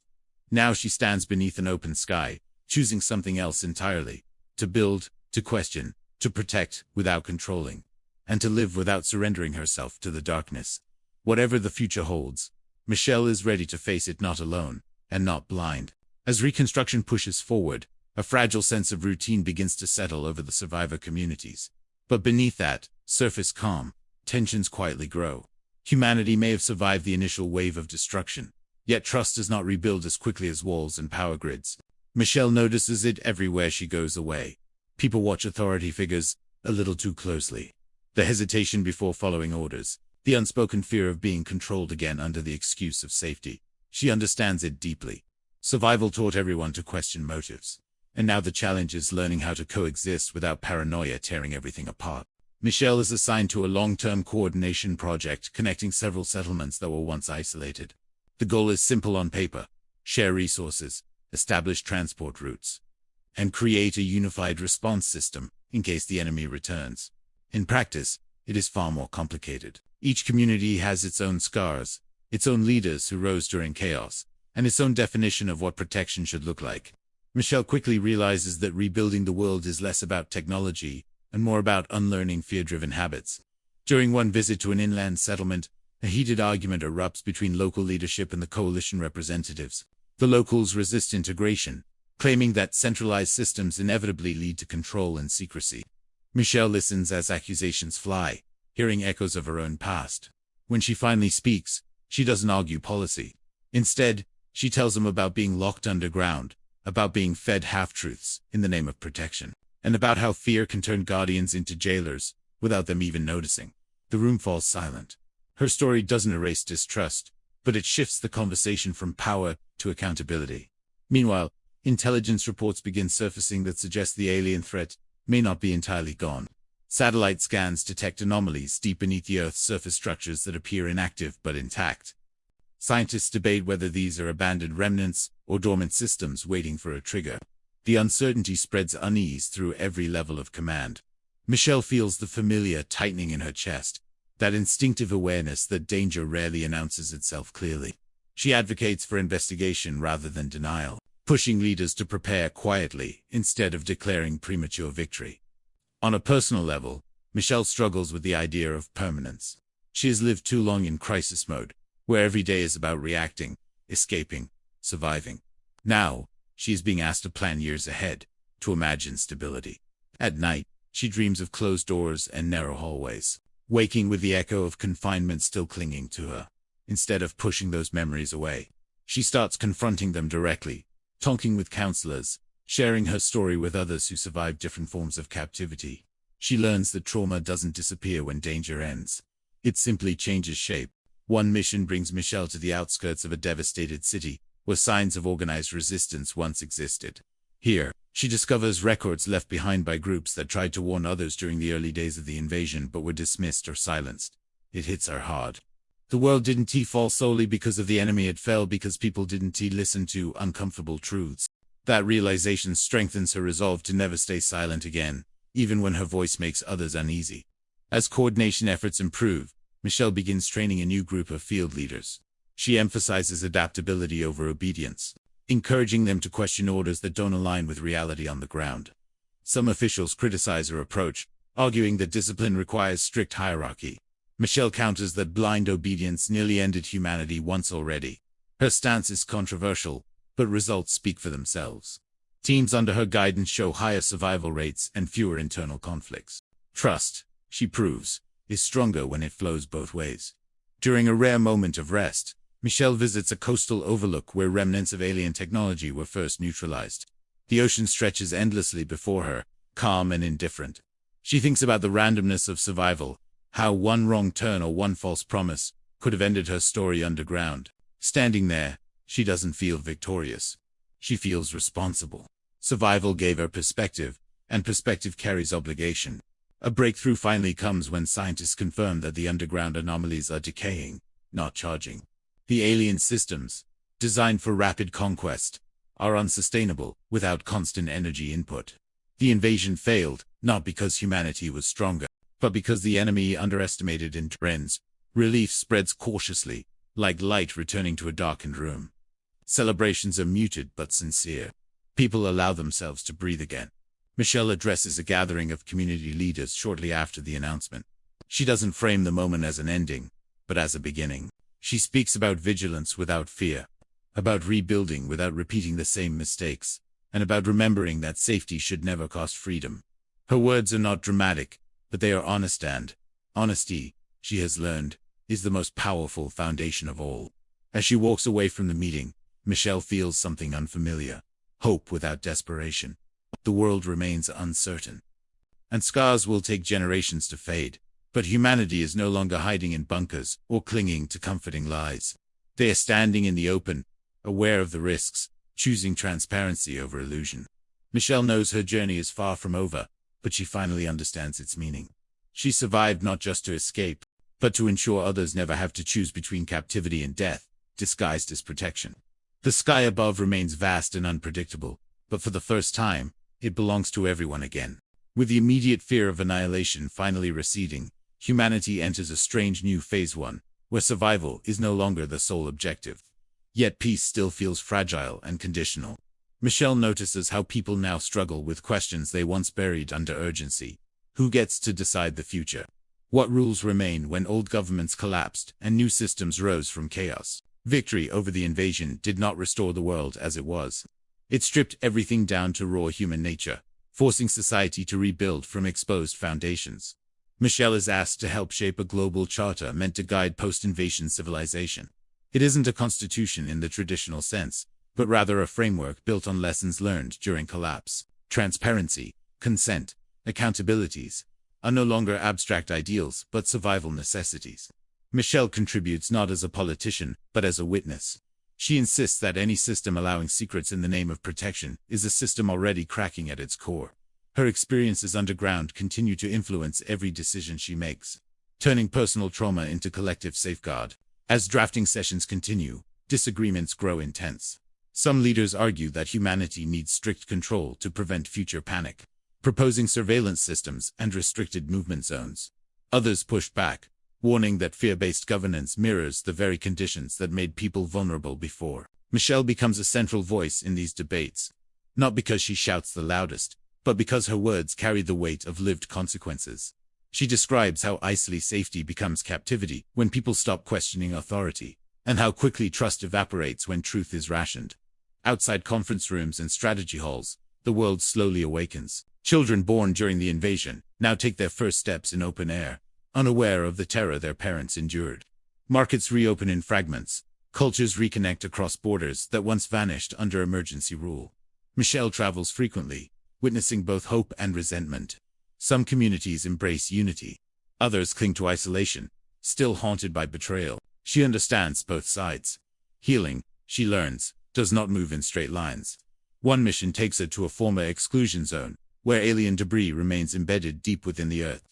Now she stands beneath an open sky, choosing something else entirely: to build, to question, to protect without controlling, and to live without surrendering herself to the darkness. Whatever the future holds, Michelle is ready to face it, not alone, and not blind. As reconstruction pushes forward, a fragile sense of routine begins to settle over the survivor communities. But beneath that surface calm, tensions quietly grow. Humanity may have survived the initial wave of destruction, yet trust does not rebuild as quickly as walls and power grids. Michelle notices it everywhere she goes away. People watch authority figures a little too closely. The hesitation before following orders, the unspoken fear of being controlled again under the excuse of safety. She understands it deeply. Survival taught everyone to question motives. And now the challenge is learning how to coexist without paranoia tearing everything apart. Michelle is assigned to a long-term coordination project connecting several settlements that were once isolated. The goal is simple on paper: share resources, establish transport routes, and create a unified response system in case the enemy returns. In practice, it is far more complicated. Each community has its own scars, its own leaders who rose during chaos, and its own definition of what protection should look like. Michelle quickly realizes that rebuilding the world is less about technology and more about unlearning fear-driven habits. During one visit to an inland settlement, a heated argument erupts between local leadership and the coalition representatives. The locals resist integration, claiming that centralized systems inevitably lead to control and secrecy. Michelle listens as accusations fly, hearing echoes of her own past. When she finally speaks, she doesn't argue policy. Instead, she tells them about being locked underground, about being fed half-truths in the name of protection, and about how fear can turn guardians into jailers without them even noticing. The room falls silent. Her story doesn't erase distrust, but it shifts the conversation from power to accountability. Meanwhile, intelligence reports begin surfacing that suggest the alien threat may not be entirely gone. Satellite scans detect anomalies deep beneath the Earth's surface structures that appear inactive but intact. Scientists debate whether these are abandoned remnants or dormant systems waiting for a trigger. The uncertainty spreads unease through every level of command. Michelle feels the familiar tightening in her chest, that instinctive awareness that danger rarely announces itself clearly. She advocates for investigation rather than denial, pushing leaders to prepare quietly instead of declaring premature victory. On a personal level, Michelle struggles with the idea of permanence. She has lived too long in crisis mode, where every day is about reacting, escaping, surviving. Now, she is being asked to plan years ahead, to imagine stability. At night, she dreams of closed doors and narrow hallways, waking with the echo of confinement still clinging to her. Instead of pushing those memories away, she starts confronting them directly, talking with counselors, sharing her story with others who survived different forms of captivity. She learns that trauma doesn't disappear when danger ends. It simply changes shape. One mission brings Michelle to the outskirts of a devastated city, where signs of organized resistance once existed. Here, she discovers records left behind by groups that tried to warn others during the early days of the invasion but were dismissed or silenced. It hits her hard. The world didn't fall solely because of the enemy, it fell because people didn't listen to uncomfortable truths. That realization strengthens her resolve to never stay silent again, even when her voice makes others uneasy. As coordination efforts improve, Michelle begins training a new group of field leaders. She emphasizes adaptability over obedience, encouraging them to question orders that don't align with reality on the ground. Some officials criticize her approach, arguing that discipline requires strict hierarchy. Michelle counters that blind obedience nearly ended humanity once already. Her stance is controversial, but results speak for themselves. Teams under her guidance show higher survival rates and fewer internal conflicts. Trust, she proves, is stronger when it flows both ways. During a rare moment of rest, Michelle visits a coastal overlook where remnants of alien technology were first neutralized. The ocean stretches endlessly before her, calm and indifferent. She thinks about the randomness of survival, how one wrong turn or one false promise could have ended her story underground. Standing there, she doesn't feel victorious. She feels responsible. Survival gave her perspective, and perspective carries obligation. A breakthrough finally comes when scientists confirm that the underground anomalies are decaying, not charging. The alien systems, designed for rapid conquest, are unsustainable without constant energy input. The invasion failed, not because humanity was stronger, but because the enemy underestimated trends. Relief spreads cautiously, like light returning to a darkened room. Celebrations are muted but sincere. People allow themselves to breathe again. Michelle addresses a gathering of community leaders shortly after the announcement. She doesn't frame the moment as an ending, but as a beginning. She speaks about vigilance without fear, about rebuilding without repeating the same mistakes, and about remembering that safety should never cost freedom. Her words are not dramatic, but they are honest, and honesty, she has learned, is the most powerful foundation of all. As she walks away from the meeting, Michelle feels something unfamiliar. Hope without desperation. The world remains uncertain, and scars will take generations to fade. But humanity is no longer hiding in bunkers or clinging to comforting lies. They are standing in the open, aware of the risks, choosing transparency over illusion. Michelle knows her journey is far from over, but she finally understands its meaning. She survived not just to escape, but to ensure others never have to choose between captivity and death, disguised as protection. The sky above remains vast and unpredictable, but for the first time, it belongs to everyone again. With the immediate fear of annihilation finally receding, humanity enters a strange new phase one, where survival is no longer the sole objective. Yet peace still feels fragile and conditional. Michelle notices how people now struggle with questions they once buried under urgency. Who gets to decide the future? What rules remain when old governments collapsed and new systems rose from chaos? Victory over the invasion did not restore the world as it was. It stripped everything down to raw human nature, forcing society to rebuild from exposed foundations. Michelle is asked to help shape a global charter meant to guide post-invasion civilization. It isn't a constitution in the traditional sense, but rather a framework built on lessons learned during collapse. Transparency, consent, accountabilities are no longer abstract ideals but survival necessities. Michelle contributes not as a politician, but as a witness. She insists that any system allowing secrets in the name of protection is a system already cracking at its core. Her experiences underground continue to influence every decision she makes, turning personal trauma into collective safeguard. As drafting sessions continue, disagreements grow intense. Some leaders argue that humanity needs strict control to prevent future panic, proposing surveillance systems and restricted movement zones. Others push back, warning that fear-based governance mirrors the very conditions that made people vulnerable before. Michelle becomes a central voice in these debates, not because she shouts the loudest, but because her words carry the weight of lived consequences. She describes how easily safety becomes captivity when people stop questioning authority, and how quickly trust evaporates when truth is rationed. Outside conference rooms and strategy halls, the world slowly awakens. Children born during the invasion now take their first steps in open air, unaware of the terror their parents endured. Markets reopen in fragments. Cultures reconnect across borders that once vanished under emergency rule. Michelle travels frequently, witnessing both hope and resentment. Some communities embrace unity. Others cling to isolation, still haunted by betrayal. She understands both sides. Healing, she learns, does not move in straight lines. One mission takes her to a former exclusion zone, where alien debris remains embedded deep within the earth.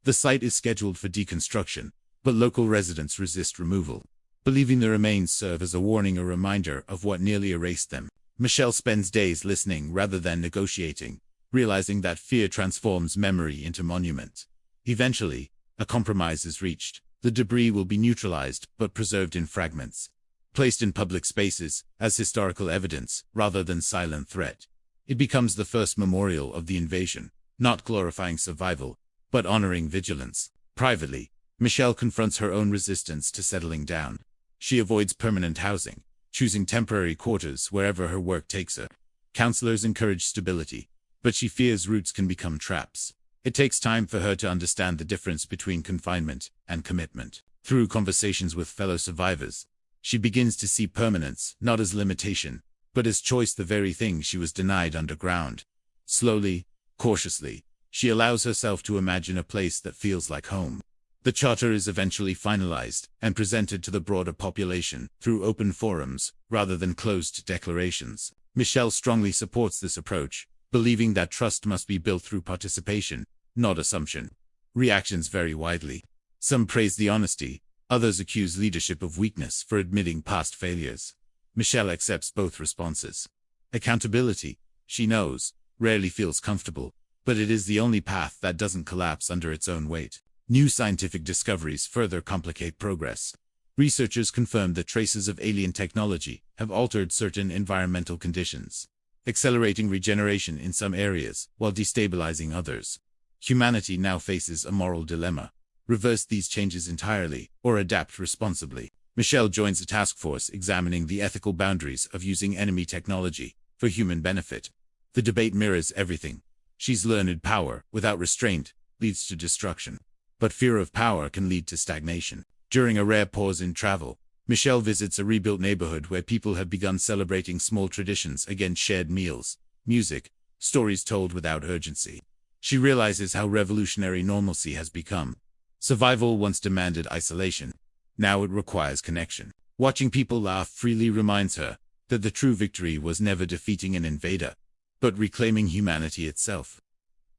The site is scheduled for deconstruction, but local residents resist removal, believing the remains serve as a warning or reminder of what nearly erased them. Michelle spends days listening rather than negotiating, realizing that fear transforms memory into monument. Eventually, a compromise is reached. The debris will be neutralized but preserved in fragments, placed in public spaces as historical evidence rather than silent threat. It becomes the first memorial of the invasion, not glorifying survival, but honoring vigilance. Privately, Michelle confronts her own resistance to settling down. She avoids permanent housing, choosing temporary quarters wherever her work takes her. Counselors encourage stability, but she fears roots can become traps. It takes time for her to understand the difference between confinement and commitment. Through conversations with fellow survivors, she begins to see permanence not as limitation, but as choice, the very thing she was denied underground. Slowly, cautiously, she allows herself to imagine a place that feels like home. The charter is eventually finalized and presented to the broader population through open forums rather than closed declarations. Michelle strongly supports this approach, believing that trust must be built through participation, not assumption. Reactions vary widely. Some praise the honesty, others accuse leadership of weakness for admitting past failures. Michelle accepts both responses. Accountability, she knows, rarely feels comfortable, but it is the only path that doesn't collapse under its own weight. New scientific discoveries further complicate progress. Researchers confirm that traces of alien technology have altered certain environmental conditions, accelerating regeneration in some areas while destabilizing others. Humanity now faces a moral dilemma: reverse these changes entirely or adapt responsibly. Michelle joins a task force examining the ethical boundaries of using enemy technology for human benefit. The debate mirrors everything. She's learned power without restraint leads to destruction, but fear of power can lead to stagnation. During a rare pause in travel, Michelle visits a rebuilt neighborhood where people have begun celebrating small traditions again: shared meals, music, stories told without urgency. She realizes how revolutionary normalcy has become. Survival once demanded isolation. Now it requires connection. Watching people laugh freely reminds her that the true victory was never defeating an invader, but reclaiming humanity itself.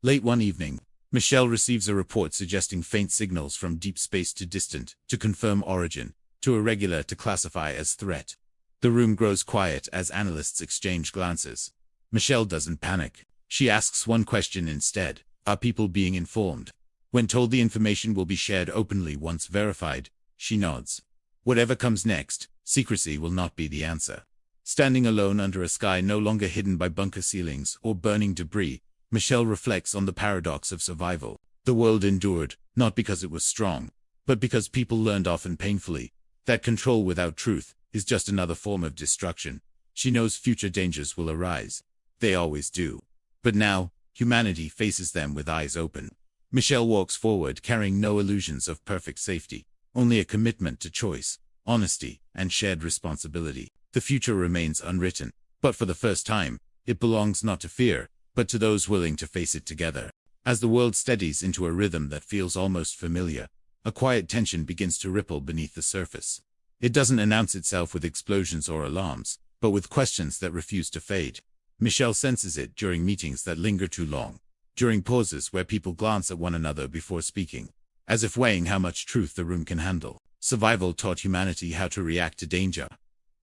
Late one evening, Michelle receives a report suggesting faint signals from deep space to distant, to confirm origin, to irregular, to classify as threat. The room grows quiet as analysts exchange glances. Michelle doesn't panic. She asks one question instead: are people being informed? When told the information will be shared openly once verified, she nods. Whatever comes next, secrecy will not be the answer. Standing alone under a sky no longer hidden by bunker ceilings or burning debris, Michelle reflects on the paradox of survival. The world endured, not because it was strong, but because people learned, often painfully, that control without truth is just another form of destruction. She knows future dangers will arise. They always do. But now, humanity faces them with eyes open. Michelle walks forward carrying no illusions of perfect safety, only a commitment to choice, honesty, and shared responsibility. The future remains unwritten, but for the first time, it belongs not to fear, but to those willing to face it together. As the world steadies into a rhythm that feels almost familiar, a quiet tension begins to ripple beneath the surface. It doesn't announce itself with explosions or alarms, but with questions that refuse to fade. Michelle senses it during meetings that linger too long, during pauses where people glance at one another before speaking, as if weighing how much truth the room can handle. Survival taught humanity how to react to danger.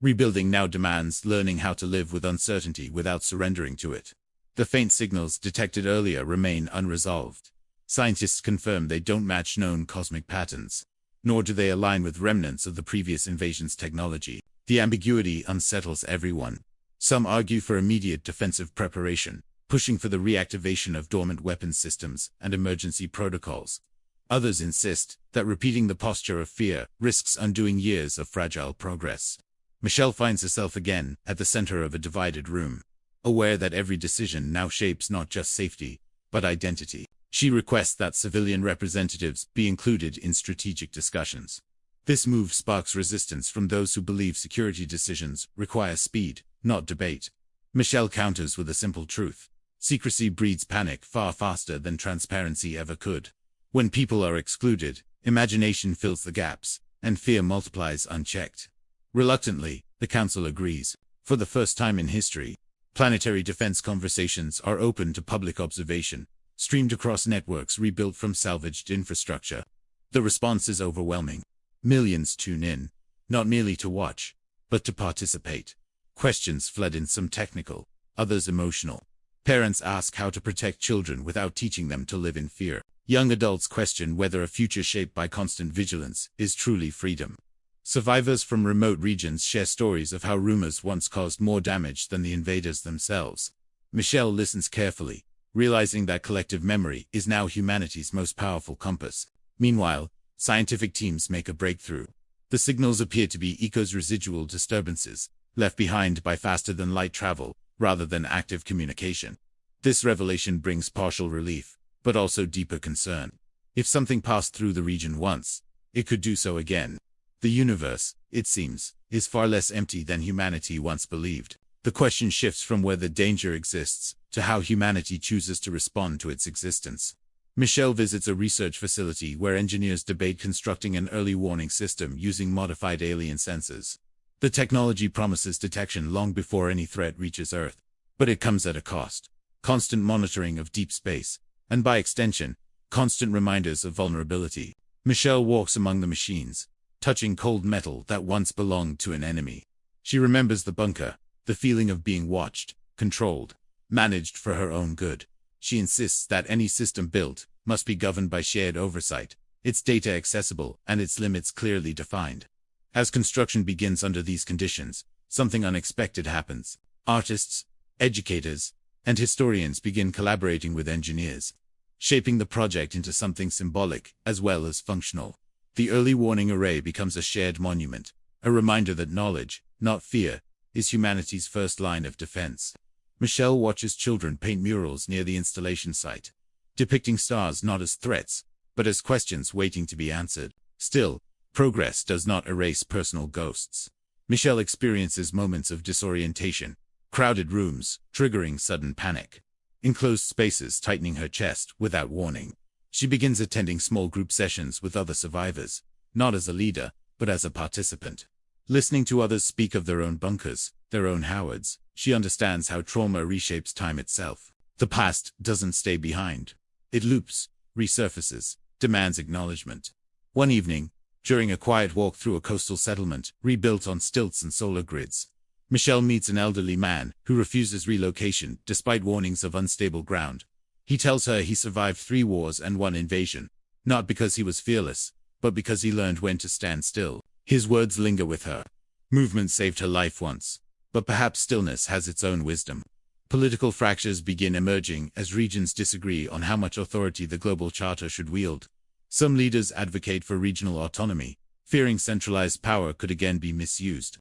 Rebuilding now demands learning how to live with uncertainty without surrendering to it. The faint signals detected earlier remain unresolved. Scientists confirm they don't match known cosmic patterns, nor do they align with remnants of the previous invasion's technology. The ambiguity unsettles everyone. Some argue for immediate defensive preparation, pushing for the reactivation of dormant weapons systems and emergency protocols. Others insist that repeating the posture of fear risks undoing years of fragile progress. Michelle finds herself again at the center of a divided room, aware that every decision now shapes not just safety, but identity. She requests that civilian representatives be included in strategic discussions. This move sparks resistance from those who believe security decisions require speed, not debate. Michelle counters with a simple truth. Secrecy breeds panic far faster than transparency ever could. When people are excluded, imagination fills the gaps, and fear multiplies unchecked. Reluctantly, the Council agrees. For the first time in history, planetary defense conversations are open to public observation, streamed across networks rebuilt from salvaged infrastructure. The response is overwhelming. Millions tune in, not merely to watch, but to participate. Questions flood in, some technical, others emotional. Parents ask how to protect children without teaching them to live in fear. Young adults question whether a future shaped by constant vigilance is truly freedom. Survivors from remote regions share stories of how rumors once caused more damage than the invaders themselves. Michelle listens carefully, realizing that collective memory is now humanity's most powerful compass. Meanwhile, scientific teams make a breakthrough. The signals appear to be echoes, residual disturbances, left behind by faster-than-light travel, rather than active communication. This revelation brings partial relief, but also deeper concern. If something passed through the region once, it could do so again. The universe, it seems, is far less empty than humanity once believed. The question shifts from whether danger exists to how humanity chooses to respond to its existence. Michelle visits a research facility where engineers debate constructing an early warning system using modified alien sensors. The technology promises detection long before any threat reaches Earth, but it comes at a cost. Constant monitoring of deep space, and by extension, constant reminders of vulnerability. Michelle walks among the machines, touching cold metal that once belonged to an enemy. She remembers the bunker, the feeling of being watched, controlled, managed for her own good. She insists that any system built must be governed by shared oversight, its data accessible and its limits clearly defined. As construction begins under these conditions, something unexpected happens. Artists, educators, and historians begin collaborating with engineers, shaping the project into something symbolic as well as functional. The early warning array becomes a shared monument, a reminder that knowledge, not fear, is humanity's first line of defense. Michelle watches children paint murals near the installation site, depicting stars not as threats, but as questions waiting to be answered. Still, progress does not erase personal ghosts. Michelle experiences moments of disorientation, crowded rooms, triggering sudden panic, enclosed spaces tightening her chest without warning. She begins attending small group sessions with other survivors, not as a leader, but as a participant. Listening to others speak of their own bunkers, their own Howards, she understands how trauma reshapes time itself. The past doesn't stay behind. It loops, resurfaces, demands acknowledgement. One evening, during a quiet walk through a coastal settlement rebuilt on stilts and solar grids, Michelle meets an elderly man who refuses relocation despite warnings of unstable ground. He tells her he survived 3 wars and 1 invasion, not because he was fearless, but because he learned when to stand still. His words linger with her. Movement saved her life once, but perhaps stillness has its own wisdom. Political fractures begin emerging as regions disagree on how much authority the global charter should wield. Some leaders advocate for regional autonomy, fearing centralized power could again be misused.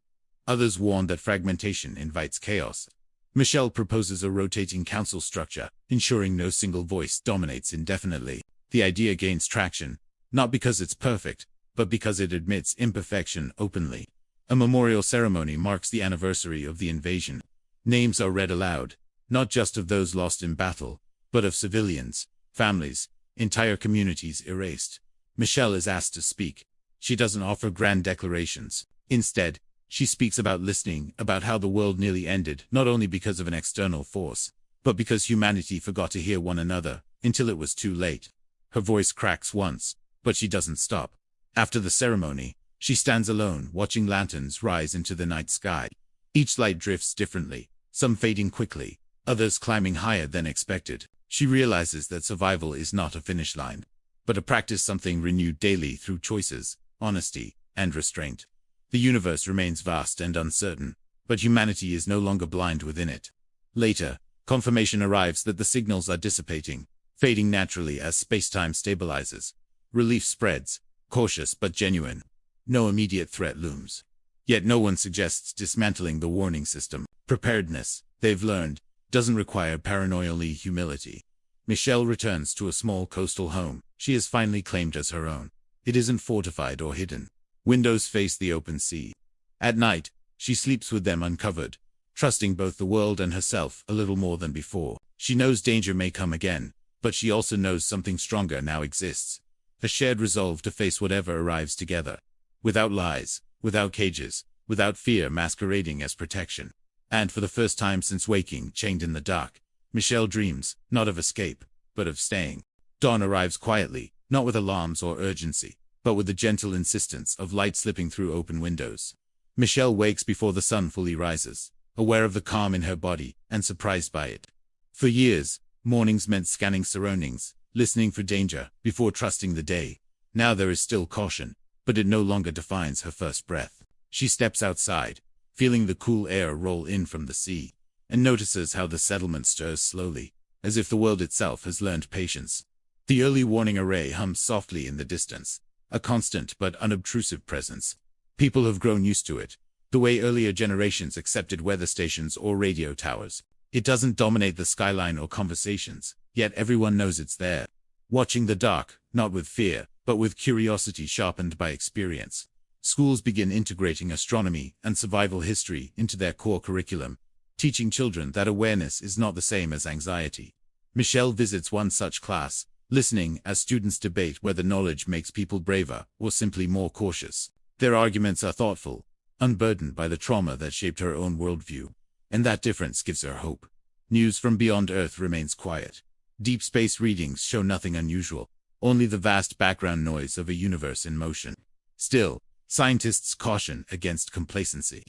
Others warn that fragmentation invites chaos. Michelle proposes a rotating council structure, ensuring no single voice dominates indefinitely. The idea gains traction, not because it's perfect, but because it admits imperfection openly. A memorial ceremony marks the anniversary of the invasion. Names are read aloud, not just of those lost in battle, but of civilians, families, entire communities erased. Michelle is asked to speak. She doesn't offer grand declarations. Instead, she speaks about listening, about how the world nearly ended, not only because of an external force, but because humanity forgot to hear one another, until it was too late. Her voice cracks once, but she doesn't stop. After the ceremony, she stands alone, watching lanterns rise into the night sky. Each light drifts differently, some fading quickly, others climbing higher than expected. She realizes that survival is not a finish line, but a practice, something renewed daily through choices, honesty, and restraint. The universe remains vast and uncertain, but humanity is no longer blind within it. Later, confirmation arrives that the signals are dissipating, fading naturally as space-time stabilizes. Relief spreads, cautious but genuine. No immediate threat looms. Yet no one suggests dismantling the warning system. Preparedness, they've learned, doesn't require paranoially humility. Michelle returns to a small coastal home she has finally claimed as her own. It isn't fortified or hidden. Windows face the open sea. At night, she sleeps with them uncovered, trusting both the world and herself a little more than before. She knows danger may come again, but she also knows something stronger now exists. A shared resolve to face whatever arrives together. Without lies, without cages, without fear masquerading as protection. And for the first time since waking, chained in the dark, Michelle dreams, not of escape, but of staying. Dawn arrives quietly, not with alarms or urgency, but with the gentle insistence of light slipping through open windows. Michelle wakes before the sun fully rises, aware of the calm in her body, and surprised by it. For years, mornings meant scanning surroundings, listening for danger, before trusting the day. Now there is still caution, but it no longer defines her first breath. She steps outside, feeling the cool air roll in from the sea, and notices how the settlement stirs slowly, as if the world itself has learned patience. The early warning array hums softly in the distance, a constant but unobtrusive presence. People have grown used to it, the way earlier generations accepted weather stations or radio towers. It doesn't dominate the skyline or conversations, yet everyone knows it's there. Watching the dark, not with fear, but with curiosity sharpened by experience. Schools begin integrating astronomy and survival history into their core curriculum, teaching children that awareness is not the same as anxiety. Michelle visits one such class, listening as students debate whether knowledge makes people braver or simply more cautious. Their arguments are thoughtful, unburdened by the trauma that shaped her own worldview. And that difference gives her hope. News from beyond Earth remains quiet. Deep space readings show nothing unusual, only the vast background noise of a universe in motion. Still, scientists caution against complacency.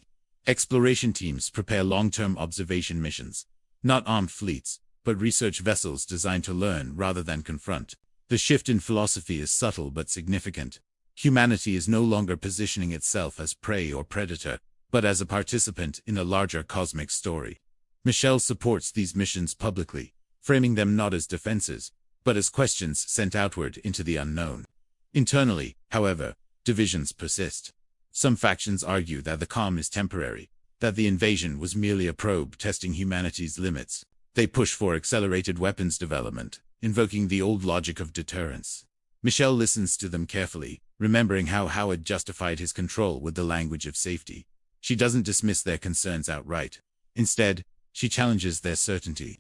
Exploration teams prepare long-term observation missions, not armed fleets, but research vessels designed to learn rather than confront. The shift in philosophy is subtle but significant. Humanity is no longer positioning itself as prey or predator, but as a participant in a larger cosmic story. Michelle supports these missions publicly, framing them not as defenses, but as questions sent outward into the unknown. Internally, however, divisions persist. Some factions argue that the calm is temporary, that the invasion was merely a probe testing humanity's limits. They push for accelerated weapons development, invoking the old logic of deterrence. Michelle listens to them carefully, remembering how Howard justified his control with the language of safety. She doesn't dismiss their concerns outright. Instead, she challenges their certainty.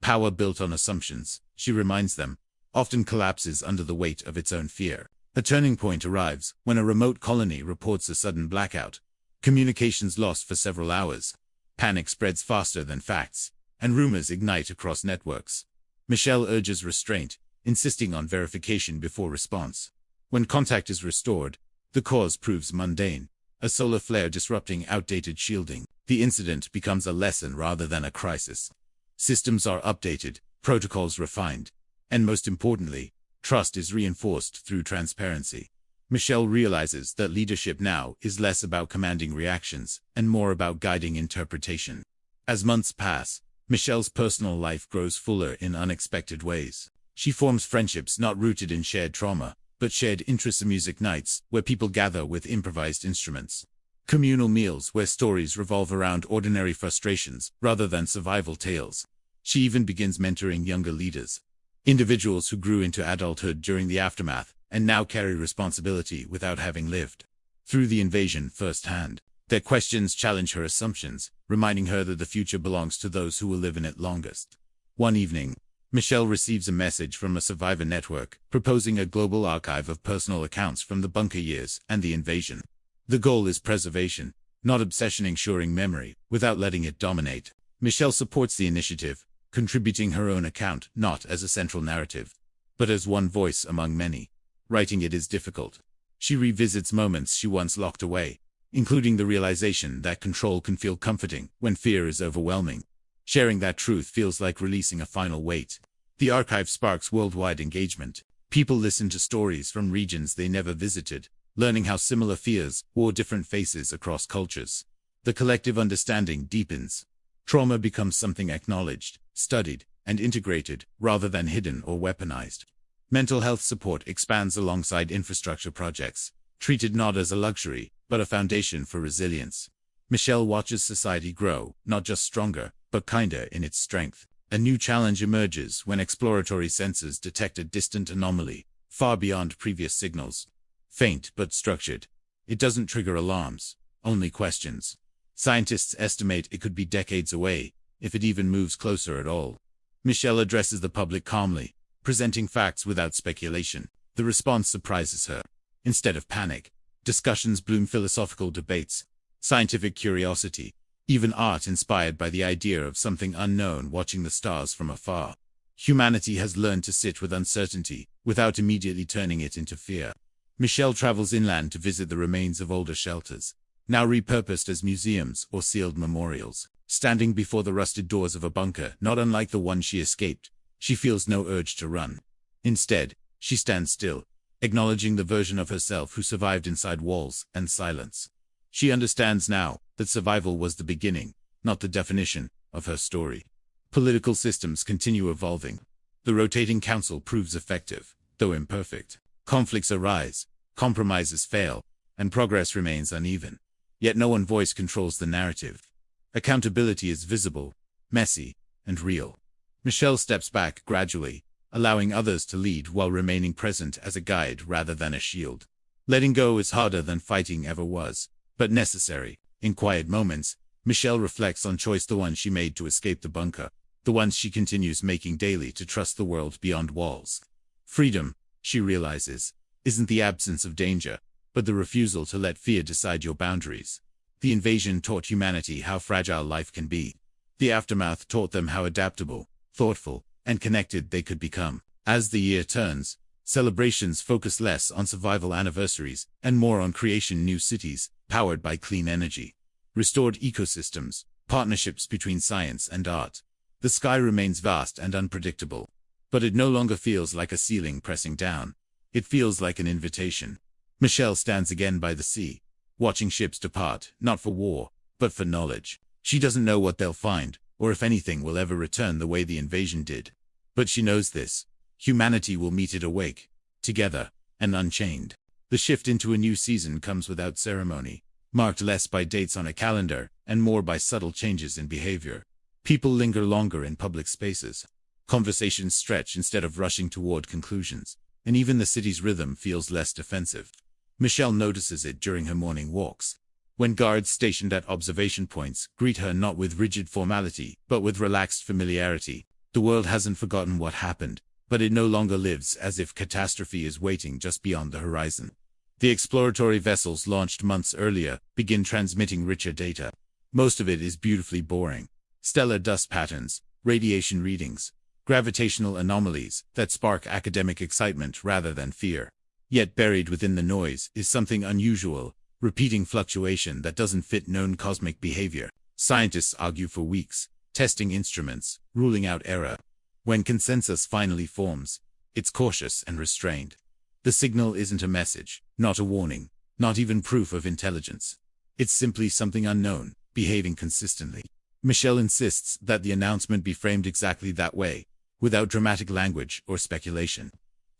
Power built on assumptions, she reminds them, often collapses under the weight of its own fear. A turning point arrives when a remote colony reports a sudden blackout. Communications lost for several hours. Panic spreads faster than facts, and rumors ignite across networks. Michelle urges restraint, insisting on verification before response. When contact is restored, the cause proves mundane. A solar flare disrupting outdated shielding. The incident becomes a lesson rather than a crisis. Systems are updated, protocols refined, and most importantly, trust is reinforced through transparency. Michelle realizes that leadership now is less about commanding reactions and more about guiding interpretation. As months pass, Michelle's personal life grows fuller in unexpected ways. She forms friendships not rooted in shared trauma, but shared interests, music nights where people gather with improvised instruments. Communal meals where stories revolve around ordinary frustrations rather than survival tales. She even begins mentoring younger leaders. Individuals who grew into adulthood during the aftermath and now carry responsibility without having lived through the invasion firsthand. Their questions challenge her assumptions, reminding her that the future belongs to those who will live in it longest. One evening, Michelle receives a message from a survivor network, proposing a global archive of personal accounts from the bunker years and the invasion. The goal is preservation, not obsession, ensuring memory, without letting it dominate. Michelle supports the initiative, contributing her own account not as a central narrative, but as one voice among many. Writing it is difficult. She revisits moments she once locked away, including the realization that control can feel comforting when fear is overwhelming. Sharing that truth feels like releasing a final weight. The archive sparks worldwide engagement. People listen to stories from regions they never visited, learning how similar fears wore different faces across cultures. The collective understanding deepens. Trauma becomes something acknowledged, studied, and integrated, rather than hidden or weaponized. Mental health support expands alongside infrastructure projects, treated not as a luxury, but a foundation for resilience. Michelle watches society grow, not just stronger, but kinder in its strength. A new challenge emerges when exploratory sensors detect a distant anomaly, far beyond previous signals. Faint but structured. It doesn't trigger alarms, only questions. Scientists estimate it could be decades away, if it even moves closer at all. Michelle addresses the public calmly, presenting facts without speculation. The response surprises her. Instead of panic, discussions bloom philosophical debates, scientific curiosity, even art inspired by the idea of something unknown watching the stars from afar. Humanity has learned to sit with uncertainty, without immediately turning it into fear. Michelle travels inland to visit the remains of older shelters, now repurposed as museums or sealed memorials. Standing before the rusted doors of a bunker, not unlike the one she escaped, she feels no urge to run. Instead, she stands still, acknowledging the version of herself who survived inside walls and silence. She understands now that survival was the beginning, not the definition, of her story. Political systems continue evolving. The rotating council proves effective, though imperfect. Conflicts arise, compromises fail, and progress remains uneven. Yet no one voice controls the narrative. Accountability is visible, messy, and real. Michelle steps back gradually, allowing others to lead while remaining present as a guide rather than a shield. Letting go is harder than fighting ever was, but necessary. In quiet moments, Michelle reflects on choice, the one she made to escape the bunker, the ones she continues making daily to trust the world beyond walls. Freedom, she realizes, isn't the absence of danger, but the refusal to let fear decide your boundaries. The invasion taught humanity how fragile life can be. The aftermath taught them how adaptable, thoughtful, and connected they could become. As the year turns, celebrations focus less on survival anniversaries and more on creation new cities, powered by clean energy. Restored ecosystems, partnerships between science and art. The sky remains vast and unpredictable, but it no longer feels like a ceiling pressing down. It feels like an invitation. Michelle stands again by the sea, watching ships depart, not for war, but for knowledge. She doesn't know what they'll find, or if anything will ever return the way the invasion did. But she knows this. Humanity will meet it awake, together, and unchained. The shift into a new season comes without ceremony, marked less by dates on a calendar, and more by subtle changes in behavior. People linger longer in public spaces. Conversations stretch instead of rushing toward conclusions, and even the city's rhythm feels less defensive. Michelle notices it during her morning walks, when guards stationed at observation points greet her not with rigid formality, but with relaxed familiarity. The world hasn't forgotten what happened, but it no longer lives as if catastrophe is waiting just beyond the horizon. The exploratory vessels launched months earlier begin transmitting richer data. Most of it is beautifully boring. Stellar dust patterns, radiation readings, gravitational anomalies that spark academic excitement rather than fear. Yet buried within the noise is something unusual, repeating fluctuation that doesn't fit known cosmic behavior. Scientists argue for weeks, testing instruments, ruling out error. When consensus finally forms, it's cautious and restrained. The signal isn't a message, not a warning, not even proof of intelligence. It's simply something unknown, behaving consistently. Michelle insists that the announcement be framed exactly that way, without dramatic language or speculation.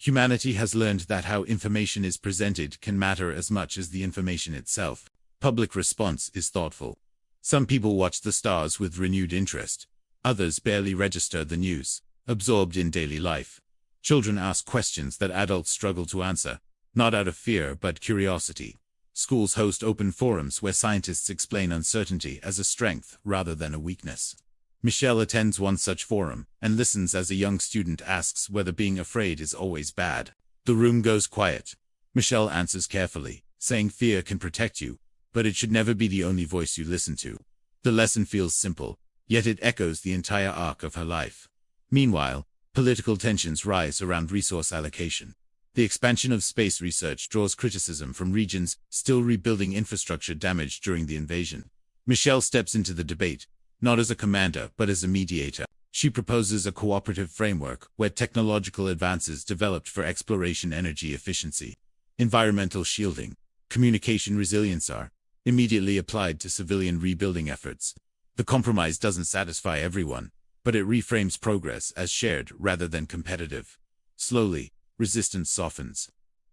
Humanity has learned that how information is presented can matter as much as the information itself. Public response is thoughtful. Some people watch the stars with renewed interest. Others barely register the news, absorbed in daily life. Children ask questions that adults struggle to answer, not out of fear but curiosity. Schools host open forums where scientists explain uncertainty as a strength rather than a weakness. Michelle attends one such forum and listens as a young student asks whether being afraid is always bad. The room goes quiet. Michelle answers carefully, saying fear can protect you, but it should never be the only voice you listen to. The lesson feels simple, yet it echoes the entire arc of her life. Meanwhile, political tensions rise around resource allocation. The expansion of space research draws criticism from regions still rebuilding infrastructure damaged during the invasion. Michelle steps into the debate, not as a commander but as a mediator. She proposes a cooperative framework where technological advances developed for exploration energy efficiency, environmental shielding, communication resilience are immediately applied to civilian rebuilding efforts. The compromise doesn't satisfy everyone, but it reframes progress as shared rather than competitive. Slowly, resistance softens.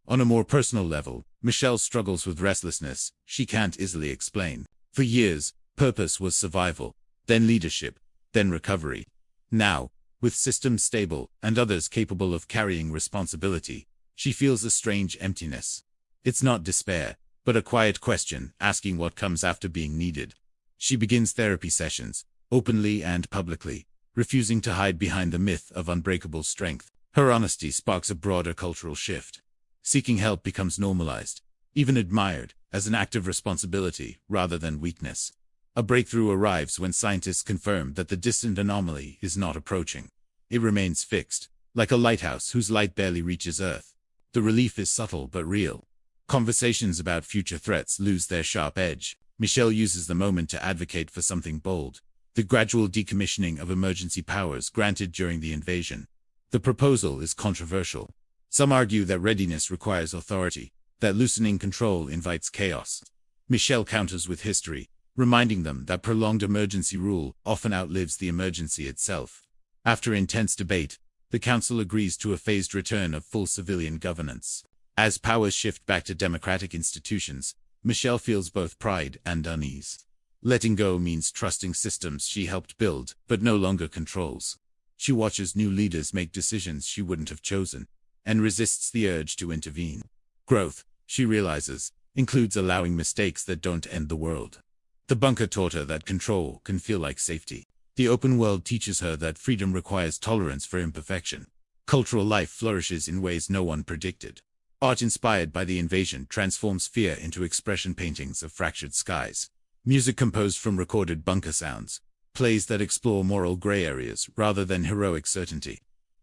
On a more personal level, Michelle struggles with restlessness she can't easily explain. For years, purpose was survival, then leadership, then recovery. Now, with systems stable and others capable of carrying responsibility, she feels a strange emptiness. It's not despair, but a quiet question asking what comes after being needed. She begins therapy sessions, openly and publicly, refusing to hide behind the myth of unbreakable strength. Her honesty sparks a broader cultural shift. Seeking help becomes normalized, even admired, as an act of responsibility rather than weakness. A breakthrough arrives when scientists confirm that the distant anomaly is not approaching. It remains fixed, like a lighthouse whose light barely reaches Earth. The relief is subtle but real. Conversations about future threats lose their sharp edge. Michelle uses the moment to advocate for something bold: the gradual decommissioning of emergency powers granted during the invasion. The proposal is controversial. Some argue that readiness requires authority, that loosening control invites chaos. Michelle counters with history, reminding them that prolonged emergency rule often outlives the emergency itself. After intense debate, the council agrees to a phased return of full civilian governance. As powers shift back to democratic institutions, Michelle feels both pride and unease. Letting go means trusting systems she helped build, but no longer controls. She watches new leaders make decisions she wouldn't have chosen, and resists the urge to intervene. Growth, she realizes, includes allowing mistakes that don't end the world. The bunker taught her that control can feel like safety. The open world teaches her that freedom requires tolerance for imperfection. Cultural life flourishes in ways no one predicted. Art inspired by the invasion transforms fear into expression paintings of fractured skies. Music composed from recorded bunker sounds. Plays that explore moral gray areas rather than heroic certainty.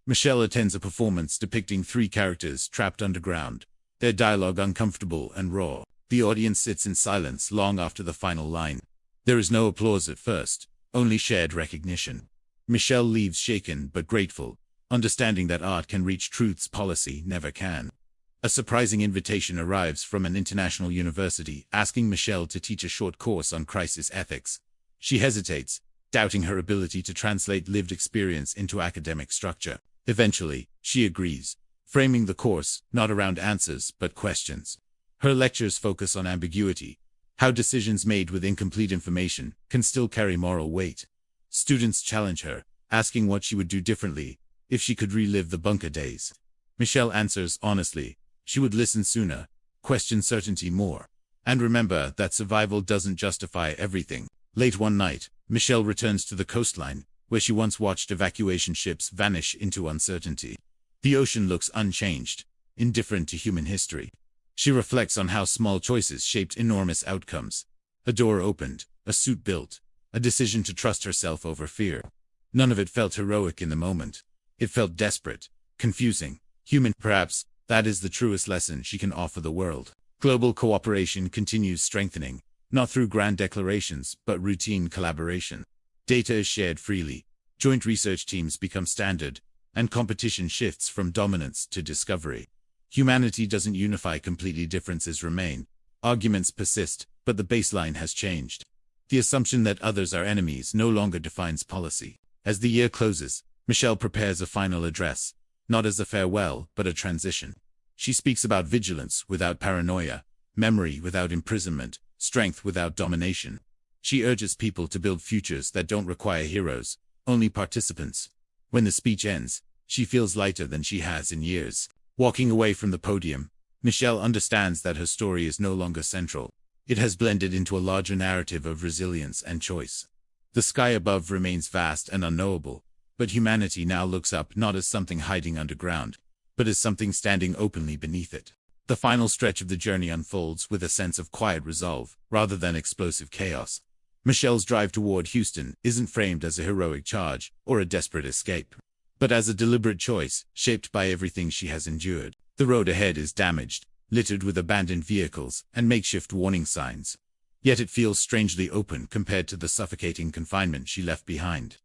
Michelle attends a performance depicting three characters trapped underground, their dialogue uncomfortable and raw. The audience sits in silence long after the final line. There is no applause at first, only shared recognition. Michelle leaves shaken but grateful, understanding that art can reach truths policy never can. A surprising invitation arrives from an international university asking Michelle to teach a short course on crisis ethics. She hesitates, doubting her ability to translate lived experience into academic structure. Eventually, she agrees, framing the course not around answers but questions. Her lectures focus on ambiguity, how decisions made with incomplete information can still carry moral weight. Students challenge her, asking what she would do differently if she could relive the bunker days. Michelle answers honestly, she would listen sooner, question certainty more, and remember that survival doesn't justify everything. Late one night, Michelle returns to the coastline, where she once watched evacuation ships vanish into uncertainty. The ocean looks unchanged, indifferent to human history. She reflects on how small choices shaped enormous outcomes. A door opened, a suit built, a decision to trust herself over fear. None of it felt heroic in the moment. It felt desperate, confusing, human. Perhaps that is the truest lesson she can offer the world. Global cooperation continues strengthening, not through grand declarations, but routine collaboration. Data is shared freely, joint research teams become standard, and competition shifts from dominance to discovery. Humanity doesn't unify completely, differences remain. Arguments persist, but the baseline has changed. The assumption that others are enemies no longer defines policy. As the year closes, Michelle prepares a final address, not as a farewell, but a transition. She speaks about vigilance without paranoia, memory without imprisonment, strength without domination. She urges people to build futures that don't require heroes, only participants. When the speech ends, she feels lighter than she has in years. Walking away from the podium, Michelle understands that her story is no longer central. It has blended into a larger narrative of resilience and choice. The sky above remains vast and unknowable, but humanity now looks up not as something hiding underground, but as something standing openly beneath it. The final stretch of the journey unfolds with a sense of quiet resolve, rather than explosive chaos. Michelle's drive toward Houston isn't framed as a heroic charge or a desperate escape, but as a deliberate choice, shaped by everything she has endured. The road ahead is damaged, littered with abandoned vehicles and makeshift warning signs. Yet it feels strangely open compared to the suffocating confinement she left behind.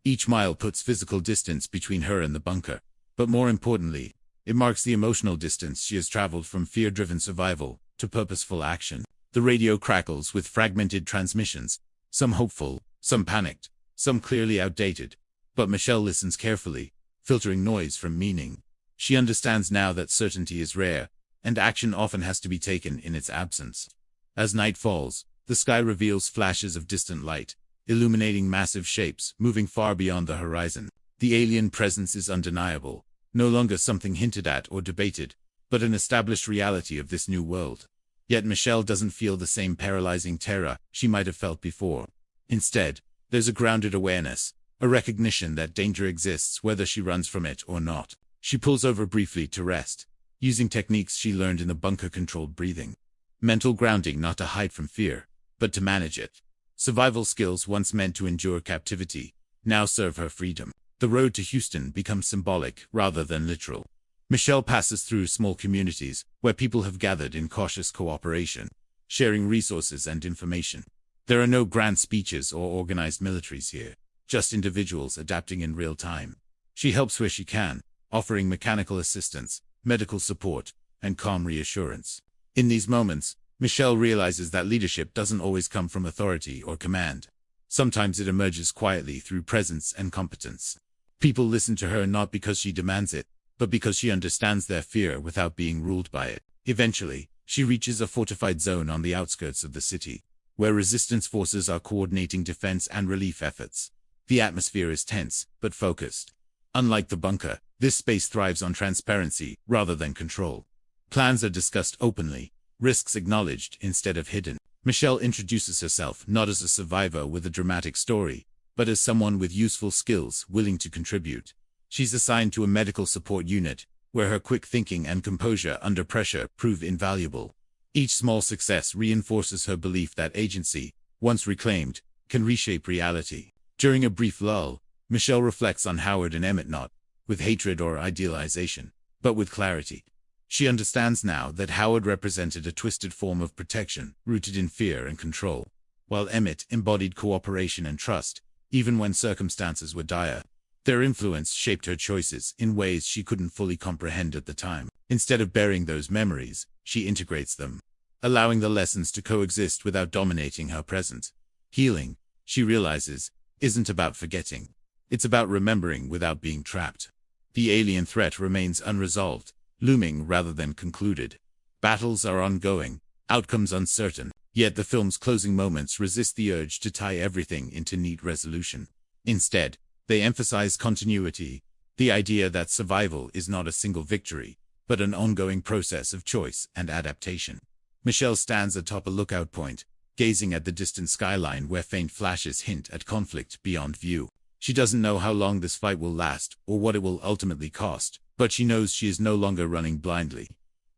Each mile puts physical distance between her and the bunker, but more importantly, it marks the emotional distance she has traveled from fear-driven survival to purposeful action. The radio crackles with fragmented transmissions, some hopeful, some panicked, some clearly outdated. But Michelle listens carefully, filtering noise from meaning. She understands now that certainty is rare, and action often has to be taken in its absence. As night falls, the sky reveals flashes of distant light, illuminating massive shapes moving far beyond the horizon. The alien presence is undeniable, no longer something hinted at or debated, but an established reality of this new world. Yet Michelle doesn't feel the same paralyzing terror she might have felt before. Instead, there's a grounded awareness, a recognition that danger exists whether she runs from it or not. She pulls over briefly to rest, using techniques she learned in the bunker-controlled breathing. Mental grounding not to hide from fear, but to manage it. Survival skills once meant to endure captivity, now serve her freedom. The road to Houston becomes symbolic rather than literal. Michelle passes through small communities where people have gathered in cautious cooperation, sharing resources and information. There are no grand speeches or organized militaries here, just individuals adapting in real time. She helps where she can, offering mechanical assistance, medical support, and calm reassurance. In these moments, Michelle realizes that leadership doesn't always come from authority or command. Sometimes it emerges quietly through presence and competence. People listen to her not because she demands it, but because she understands their fear without being ruled by it. Eventually, she reaches a fortified zone on the outskirts of the city, where resistance forces are coordinating defense and relief efforts. The atmosphere is tense, but focused. Unlike the bunker, this space thrives on transparency rather than control. Plans are discussed openly, risks acknowledged instead of hidden. Michelle introduces herself not as a survivor with a dramatic story, but as someone with useful skills willing to contribute. She's assigned to a medical support unit, where her quick thinking and composure under pressure prove invaluable. Each small success reinforces her belief that agency, once reclaimed, can reshape reality. During a brief lull, Michelle reflects on Howard and Emmett not with hatred or idealization, but with clarity. She understands now that Howard represented a twisted form of protection, rooted in fear and control, while Emmett embodied cooperation and trust, even when circumstances were dire. Their influence shaped her choices in ways she couldn't fully comprehend at the time. Instead of burying those memories, she integrates them, allowing the lessons to coexist without dominating her present. Healing, she realizes, isn't about forgetting. It's about remembering without being trapped. The alien threat remains unresolved, looming rather than concluded. Battles are ongoing, outcomes uncertain, yet the film's closing moments resist the urge to tie everything into neat resolution. Instead, they emphasize continuity, the idea that survival is not a single victory, but an ongoing process of choice and adaptation. Michelle stands atop a lookout point, gazing at the distant skyline where faint flashes hint at conflict beyond view. She doesn't know how long this fight will last or what it will ultimately cost, but she knows she is no longer running blindly.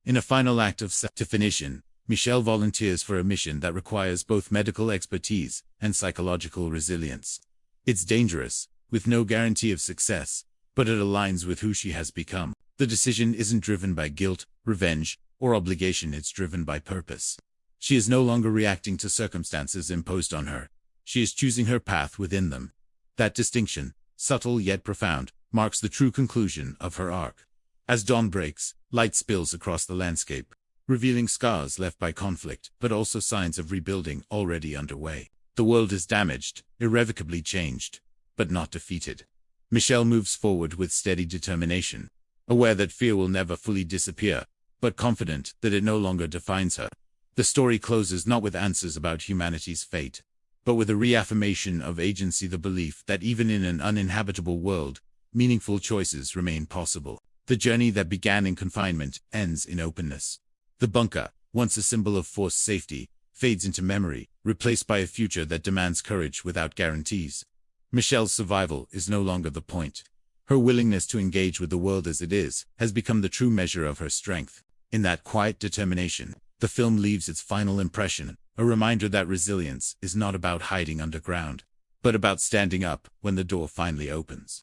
In a final act of self-definition, Michelle volunteers for a mission that requires both medical expertise and psychological resilience. It's dangerous, with no guarantee of success, but it aligns with who she has become. The decision isn't driven by guilt, revenge, or obligation, it's driven by purpose. She is no longer reacting to circumstances imposed on her. She is choosing her path within them. That distinction, subtle yet profound, marks the true conclusion of her arc. As dawn breaks, light spills across the landscape, revealing scars left by conflict, but also signs of rebuilding already underway. The world is damaged, irrevocably changed, but not defeated. Michelle moves forward with steady determination, aware that fear will never fully disappear, but confident that it no longer defines her. The story closes not with answers about humanity's fate, but with a reaffirmation of agency, the belief that even in an uninhabitable world, meaningful choices remain possible. The journey that began in confinement ends in openness. The bunker, once a symbol of forced safety, fades into memory, replaced by a future that demands courage without guarantees. Michelle's survival is no longer the point. Her willingness to engage with the world as it is has become the true measure of her strength. In that quiet determination, the film leaves its final impression, a reminder that resilience is not about hiding underground, but about standing up when the door finally opens.